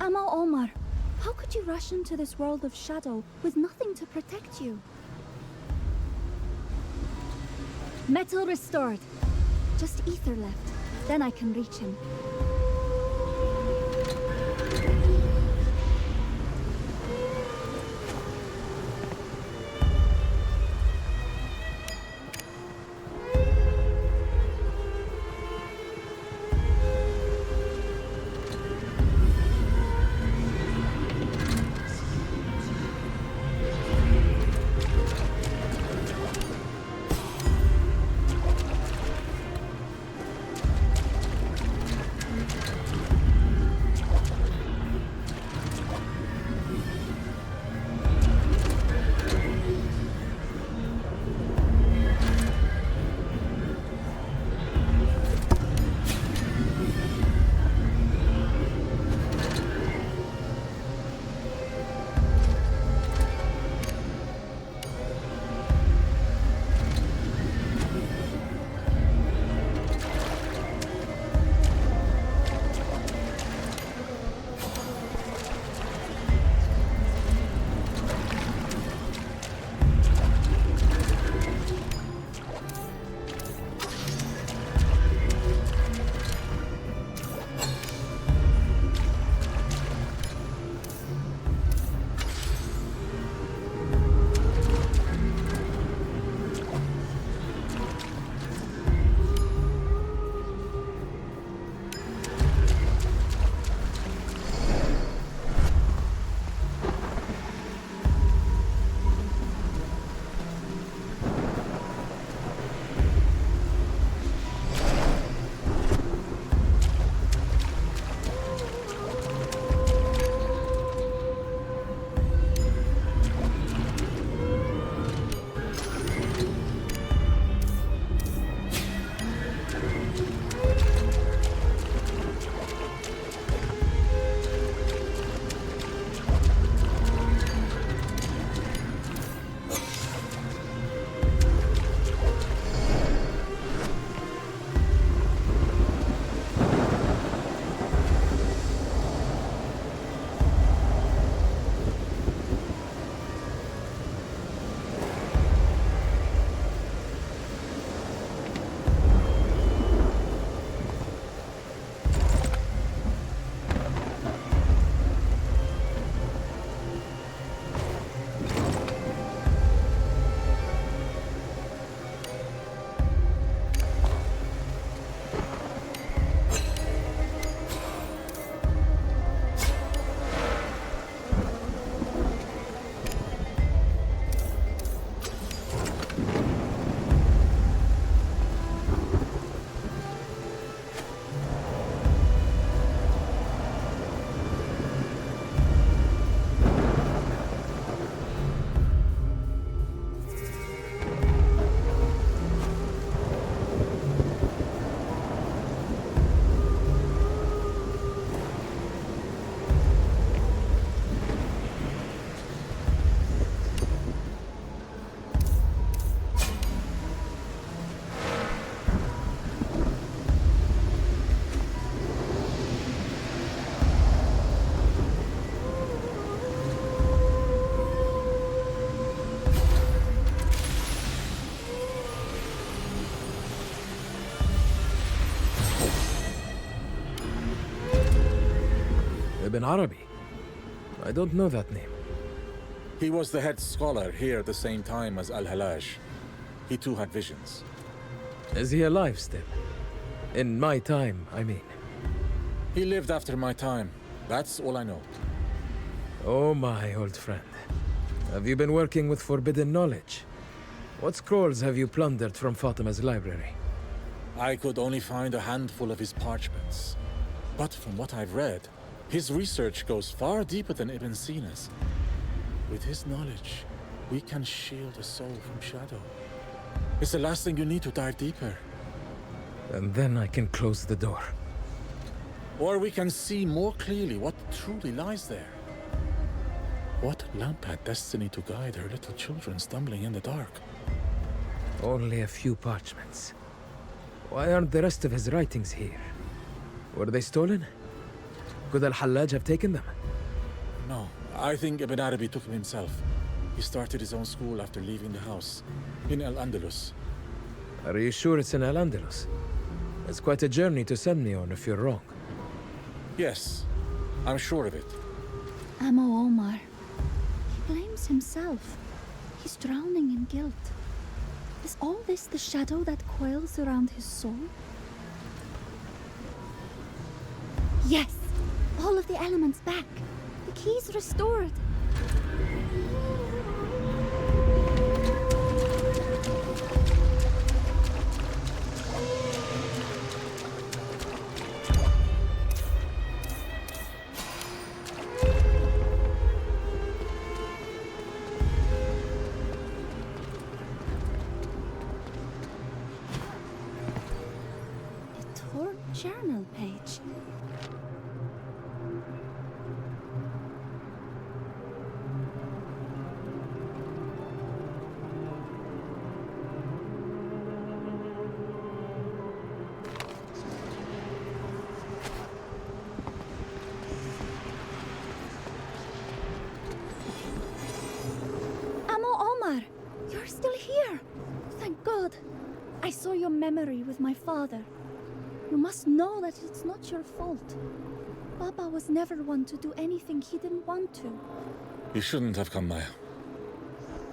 Amo Omar, How could you rush into this world of shadow with nothing to protect you? Metal restored. Just ether left. Then I can reach him. Ibn Arabi. I don't know that name. He was the head scholar here at the same time as Al-Halaj. He too had visions. Is he alive still? In my time, I mean. He lived after my time. That's all I know. Oh my old friend. Have you been working with forbidden knowledge? What scrolls have you plundered from Fatima's library? I could only find a handful of his parchments. But from what I've read, his research goes far deeper than Ibn Sina's. With his knowledge, we can shield a soul from shadow. It's the last thing you need to dive deeper. And then I can close the door. Or we can see more clearly what truly lies there. What lamp had destiny to guide her little children stumbling in the dark? Only a few parchments. Why aren't the rest of his writings here? Were they stolen? Could Al-Hallaj have taken them? No, I think Ibn Arabi took him himself. He started his own school after leaving the house, in Al-Andalus. Are you sure it's in Al-Andalus? It's quite a journey to send me on if you're wrong. Yes, I'm sure of it. Amo Omar. He blames himself. He's drowning in guilt. Is all this the shadow that coils around his soul? Yes! All of the elements back. The keys restored. Journal page. Amo Omar, you're still here. Thank God. I saw your memory with my father. You must know that it's not your fault. Baba was never one to do anything he didn't want to. You shouldn't have come, Maya.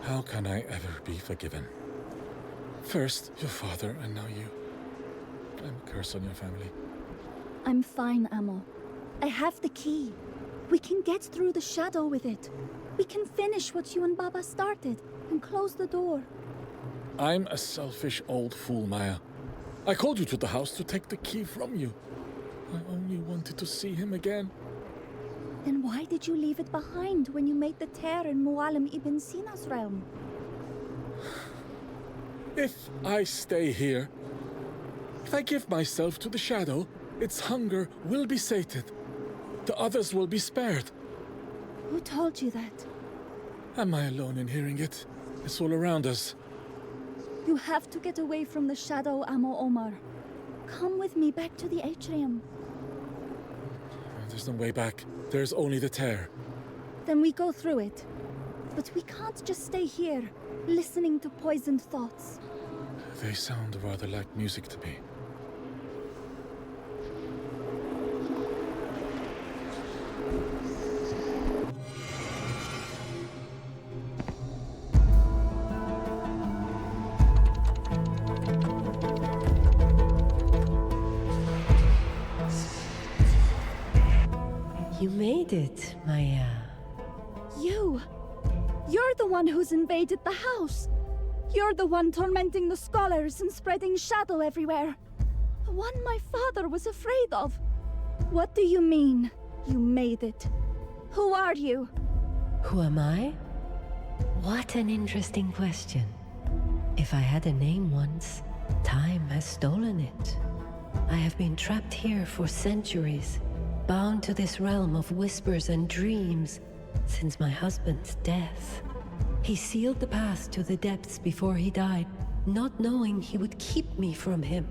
How can I ever be forgiven? First, your father, and now you. I'm a curse on your family. I'm fine, Amo. I have the key. We can get through the shadow with it. We can finish what you and Baba started and close the door. I'm a selfish old fool, Maya. I called you to the house to take the key from you. I only wanted to see him again. Then why did you leave it behind when you made the tear in Mualim ibn Sina's realm? If I stay here, if I give myself to the shadow, its hunger will be sated. The others will be spared. Who told you that? Am I alone in hearing it? It's all around us. You have to get away from the shadow, Amo Omar. Come with me back to the atrium. There's no way back. There's only the tear. Then we go through it. But we can't just stay here, listening to poisoned thoughts. They sound rather like music to me. You made it, Maya. You! You're the one who's invaded the house! You're the one tormenting the scholars and spreading shadow everywhere! The one my father was afraid of! What do you mean, you made it? Who are you? Who am I? What an interesting question. If I had a name once, time has stolen it. I have been trapped here for centuries, bound to this realm of whispers and dreams since my husband's death. He sealed the path to the depths before he died, not knowing he would keep me from him.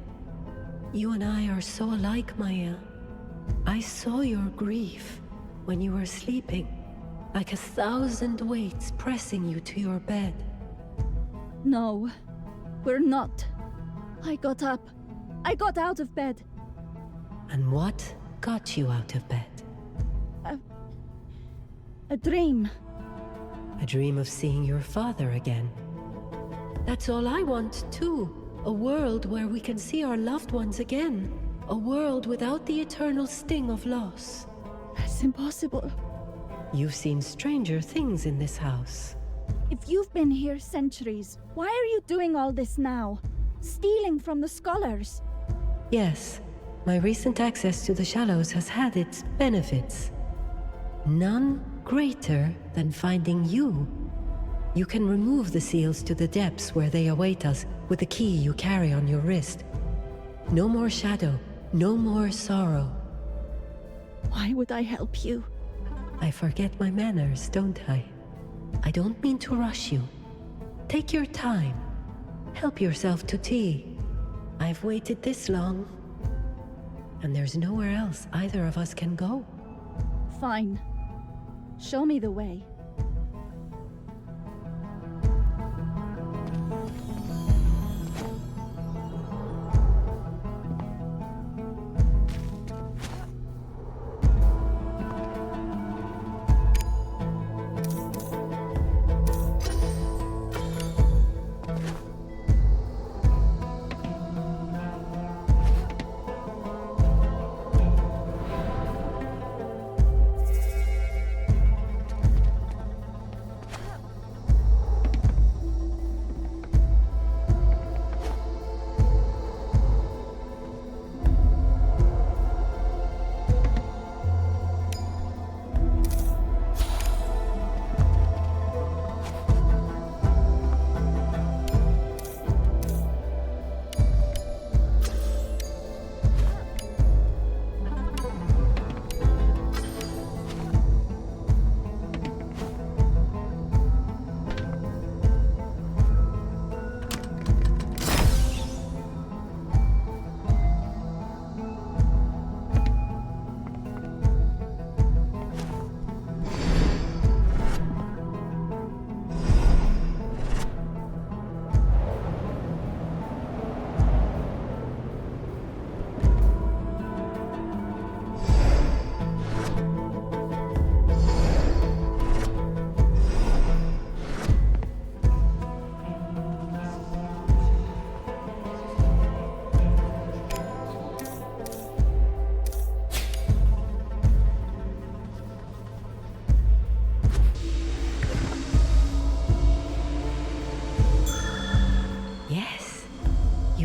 You and I are so alike, Maya. I saw your grief when you were sleeping, like 1,000 weights pressing you to your bed. No, we're not. I got up. I got out of bed. And what got you out of bed? A dream. A dream of seeing your father again. That's all I want, too. A world where we can see our loved ones again. A world without the eternal sting of loss. That's impossible. You've seen stranger things in this house. If you've been here centuries, why are you doing all this now? Stealing from the scholars? Yes, my recent access to the Shallows has had its benefits. None greater than finding you. You can remove the seals to the depths where they await us with the key you carry on your wrist. No more shadow, no more sorrow. Why would I help you? I forget my manners, don't I? I don't mean to rush you. Take your time. Help yourself to tea. I've waited this long. And there's nowhere else either of us can go. Fine. Show me the way.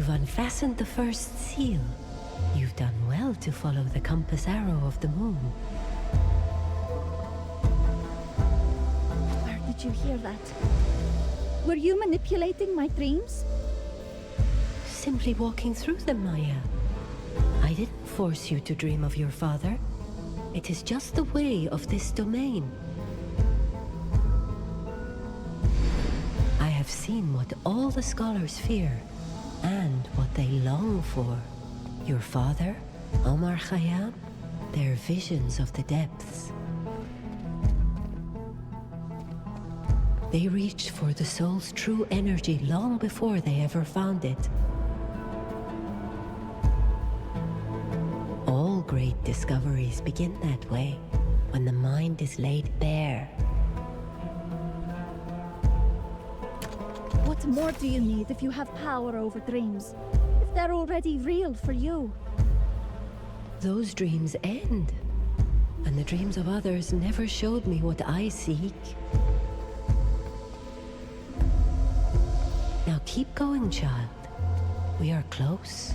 Unfastened the first seal. You've done well to follow the compass arrow of the moon. Where did you hear that? Were you manipulating my dreams? Simply walking through them, Maya. I didn't force you to dream of your father. It is just the way of this domain. I have seen what all the scholars fear, and what they long for. Your father, Omar Khayyam, their visions of the depths. They reached for the soul's true energy long before they ever found it. All great discoveries begin that way, when the mind is laid bare. What more do you need if you have power over dreams? If they're already real for you? Those dreams end, and the dreams of others never showed me what I seek. Now keep going, child. We are close.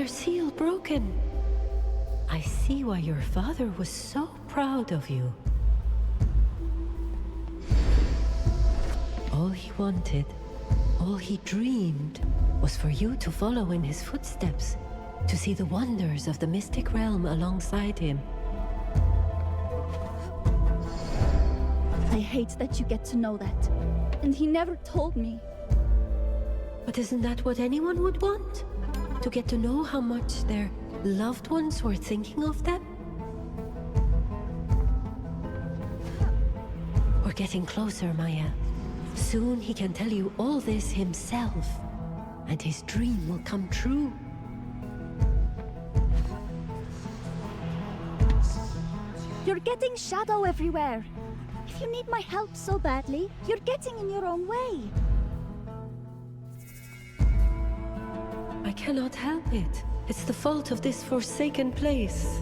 Another seal broken. I see why your father was so proud of you. All he wanted, all he dreamed, was for you to follow in his footsteps, to see the wonders of the mystic realm alongside him. I hate that you get to know that. And he never told me. But isn't that what anyone would want? To get to know how much their loved ones were thinking of them? We're getting closer, Maya. Soon he can tell you all this himself, and his dream will come true. You're getting shadow everywhere. If you need my help so badly, you're getting in your own way. I cannot help it. It's the fault of this forsaken place.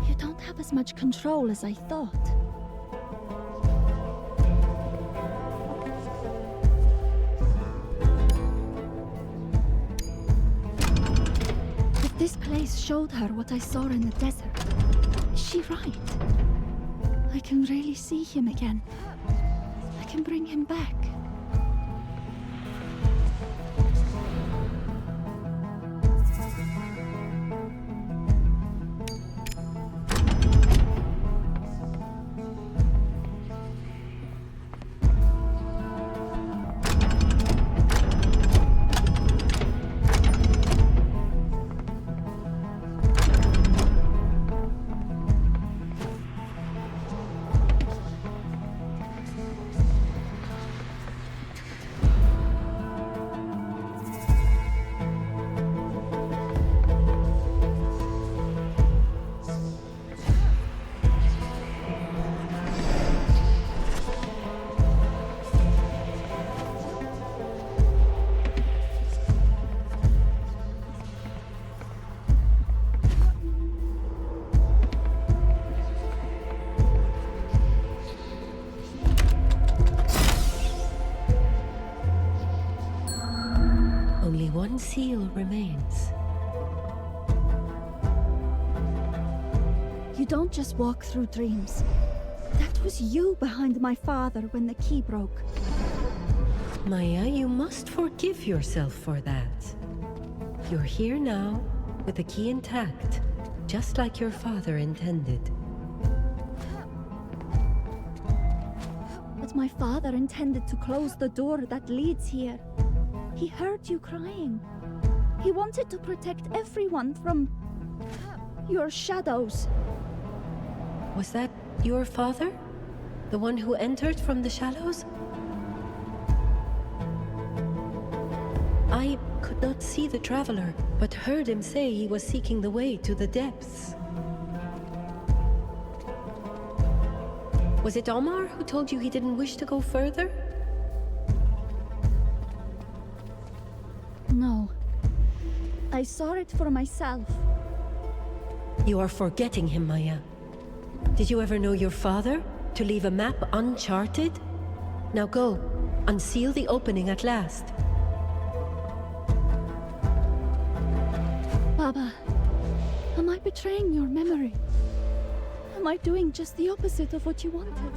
You don't have as much control as I thought. If this place showed her what I saw in the desert, is she right? I can really see him again. I can bring him back. Only one seal remains. You don't just walk through dreams. That was you behind my father when the key broke. Maya, you must forgive yourself for that. You're here now, with the key intact, just like your father intended. But my father intended to close the door that leads here. He heard you crying. He wanted to protect everyone from your shadows. Was that your father? The one who entered from the shallows? I could not see the traveler, but heard him say he was seeking the way to the depths. Was it Omar who told you he didn't wish to go further? No. I saw it for myself. You are forgetting him, Maya. Did you ever know your father? To leave a map uncharted? Now go, unseal the opening at last. Baba, am I betraying your memory? Am I doing just the opposite of what you wanted?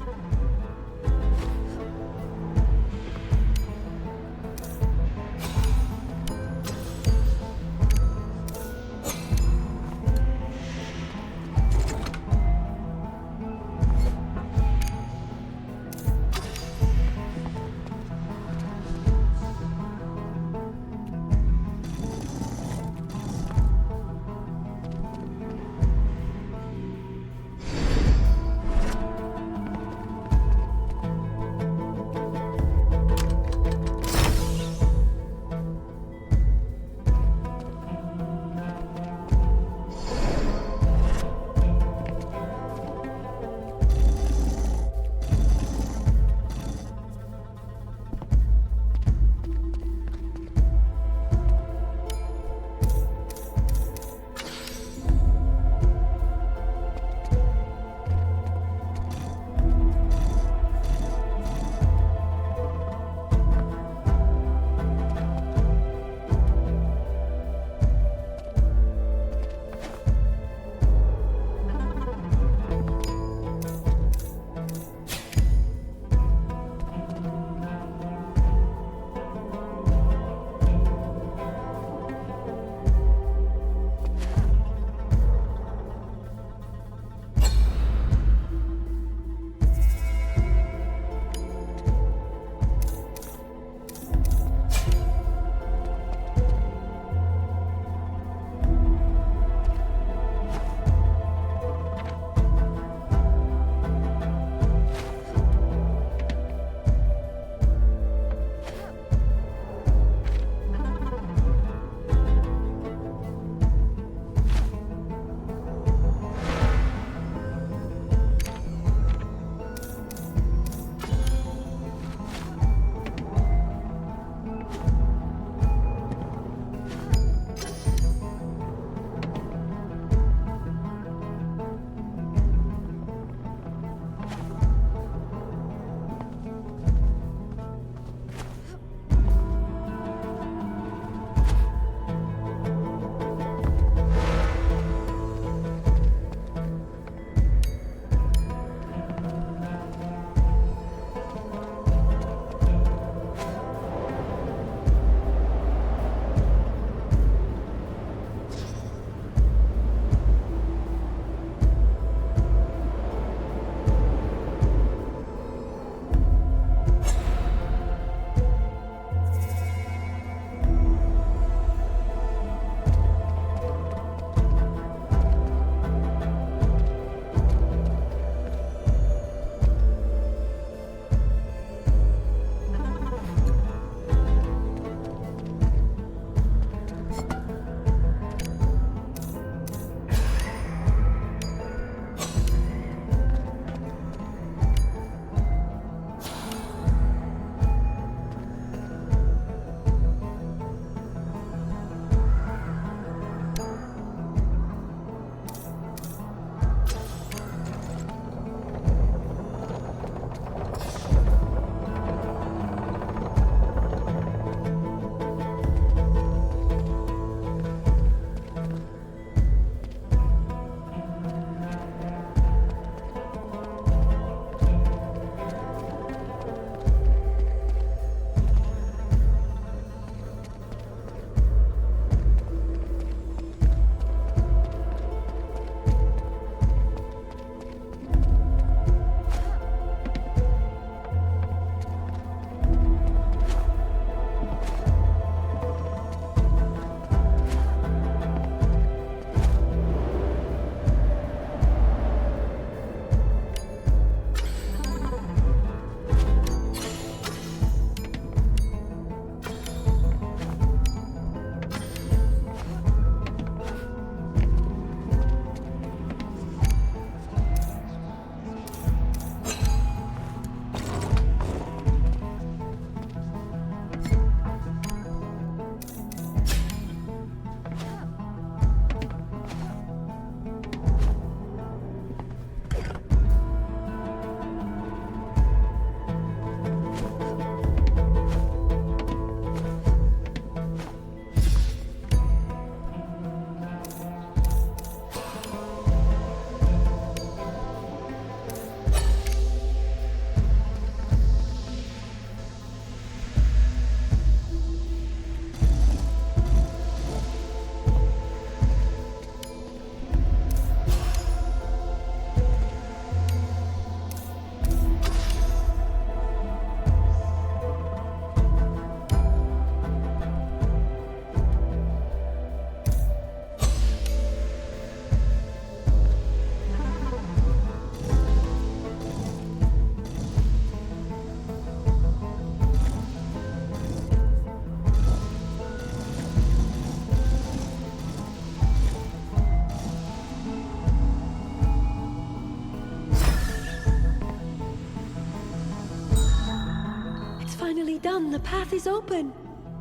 done. The path is open.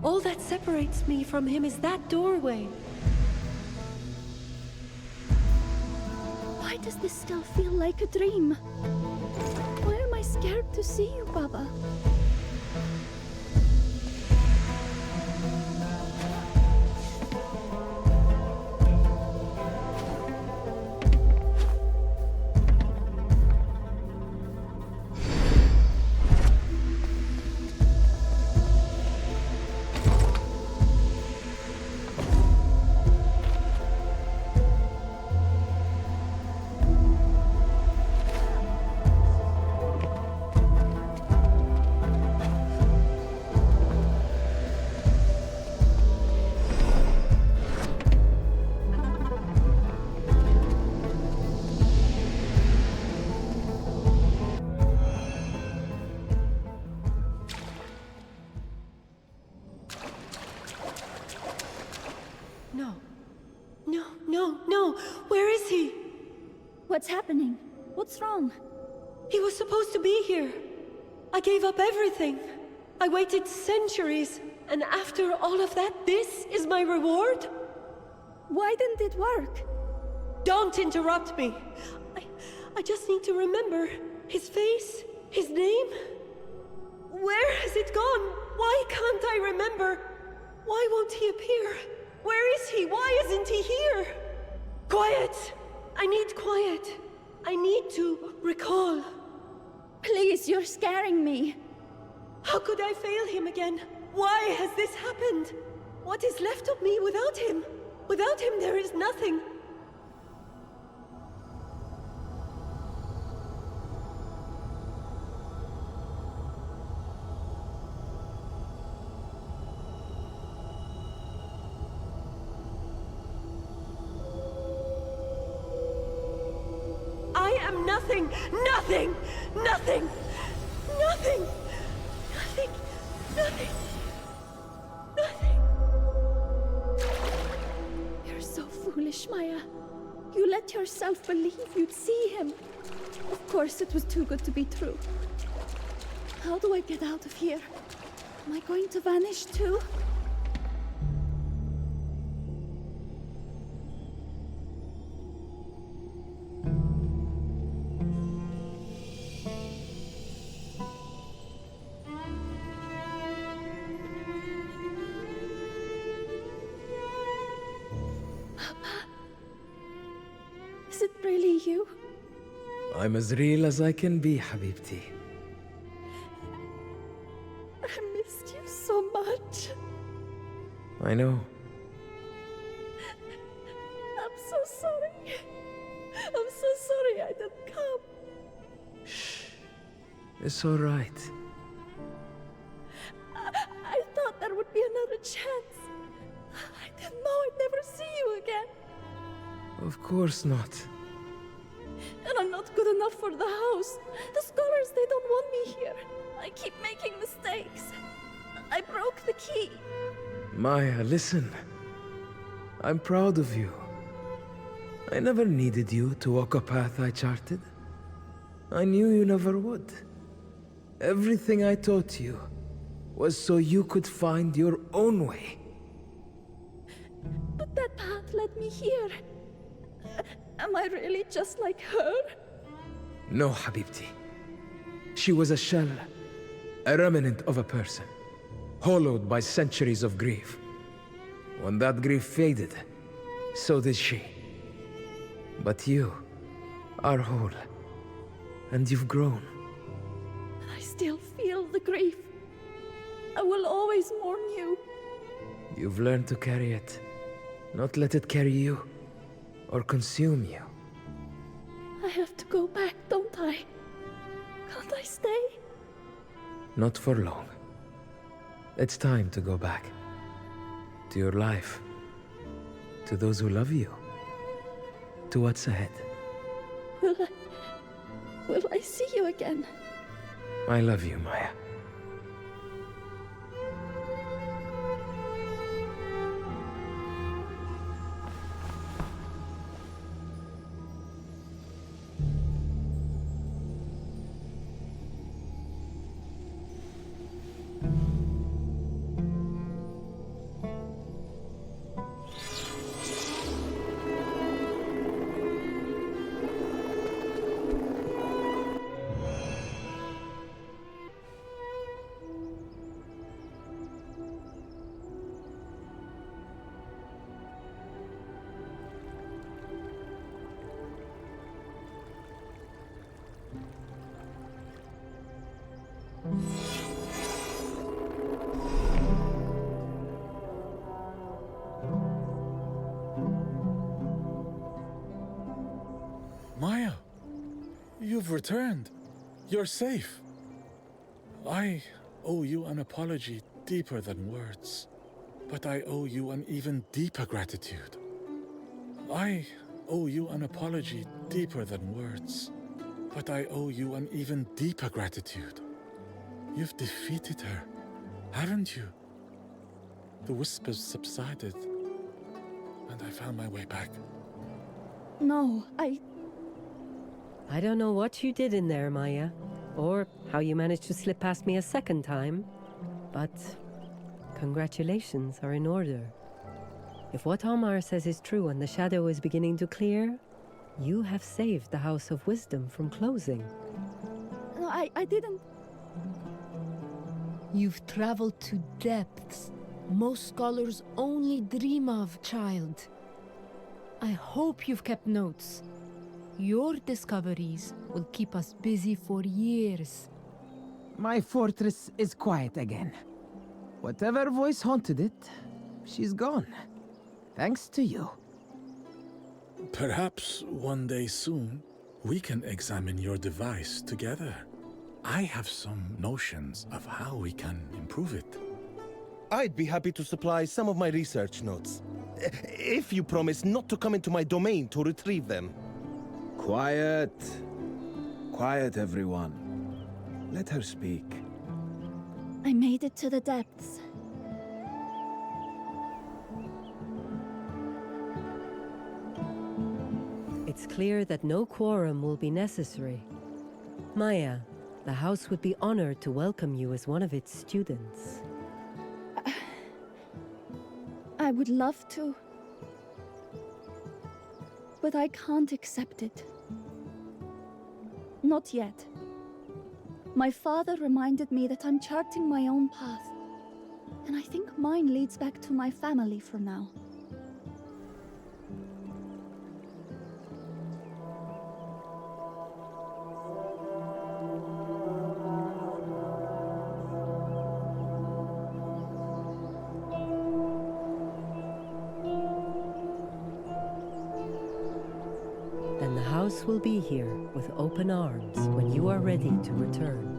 All that separates me from him is that doorway. Why does this still feel like a dream? Why am I scared to see you, Baba? No. Where is he? What's happening? What's wrong? He was supposed to be here. I gave up everything. I waited centuries, and after all of that, this is my reward? Why didn't it work? Don't interrupt me. I just need to remember his face, his name. Where has it gone? Why can't I remember? Why won't he appear? Where is he? Why isn't he here? Quiet! I need quiet. I need to recall. Please, you're scaring me. How could I fail him again? Why has this happened? What is left of me without him? Without him, there is nothing. I am nothing, nothing, nothing, nothing, nothing, nothing, nothing. You're so foolish, Maya. You let yourself believe you'd see him. Of course, it was too good to be true. How do I get out of here? Am I going to vanish too? Is it really you? I'm as real as I can be, Habibti. I missed you so much. I know. I'm so sorry. I'm so sorry I didn't come. Shh. It's all right. I thought there would be another chance. I didn't know I'd never see you again. Of course not. And I'm not good enough for the house. The scholars, they don't want me here. I keep making mistakes. I broke the key. Maya, listen. I'm proud of you. I never needed you to walk a path I charted. I knew you never would. Everything I taught you was so you could find your own way. But that path led me here. Am I really just like her? No, Habibti. She was a shell, a remnant of a person, hollowed by centuries of grief. When that grief faded, so did she. But you are whole, and you've grown. I still feel the grief. I will always mourn you. You've learned to carry it, not let it carry you, or consume you. I have to go back, don't I? Can't I stay? Not for long. It's time to go back. To your life. To those who love you. To what's ahead. Will I see you again? I love you, Maya. You've returned. You're safe. I owe you an apology deeper than words, but I owe you an even deeper gratitude. I owe you an apology deeper than words, but I owe you an even deeper gratitude. You've defeated her, haven't you? The whispers subsided, and I found my way back. No, I don't know what you did in there, Maya, or how you managed to slip past me a second time, but congratulations are in order. If what Omar says is true and the shadow is beginning to clear, you have saved the House of Wisdom from closing. No, I didn't. You've traveled to depths most scholars only dream of, child. I hope you've kept notes. Your discoveries will keep us busy for years. My fortress is quiet again. Whatever voice haunted it, she's gone. Thanks to you. Perhaps one day soon, we can examine your device together. I have some notions of how we can improve it. I'd be happy to supply some of my research notes, if you promise not to come into my domain to retrieve them. Quiet. Quiet, everyone. Let her speak. I made it to the depths. It's clear that no quorum will be necessary. Maya, the house would be honored to welcome you as one of its students. I would love to. But I can't accept it. Not yet. My father reminded me that I'm charting my own path. And I think mine leads back to my family for now. Then the house will be here with open arms when you are ready to return.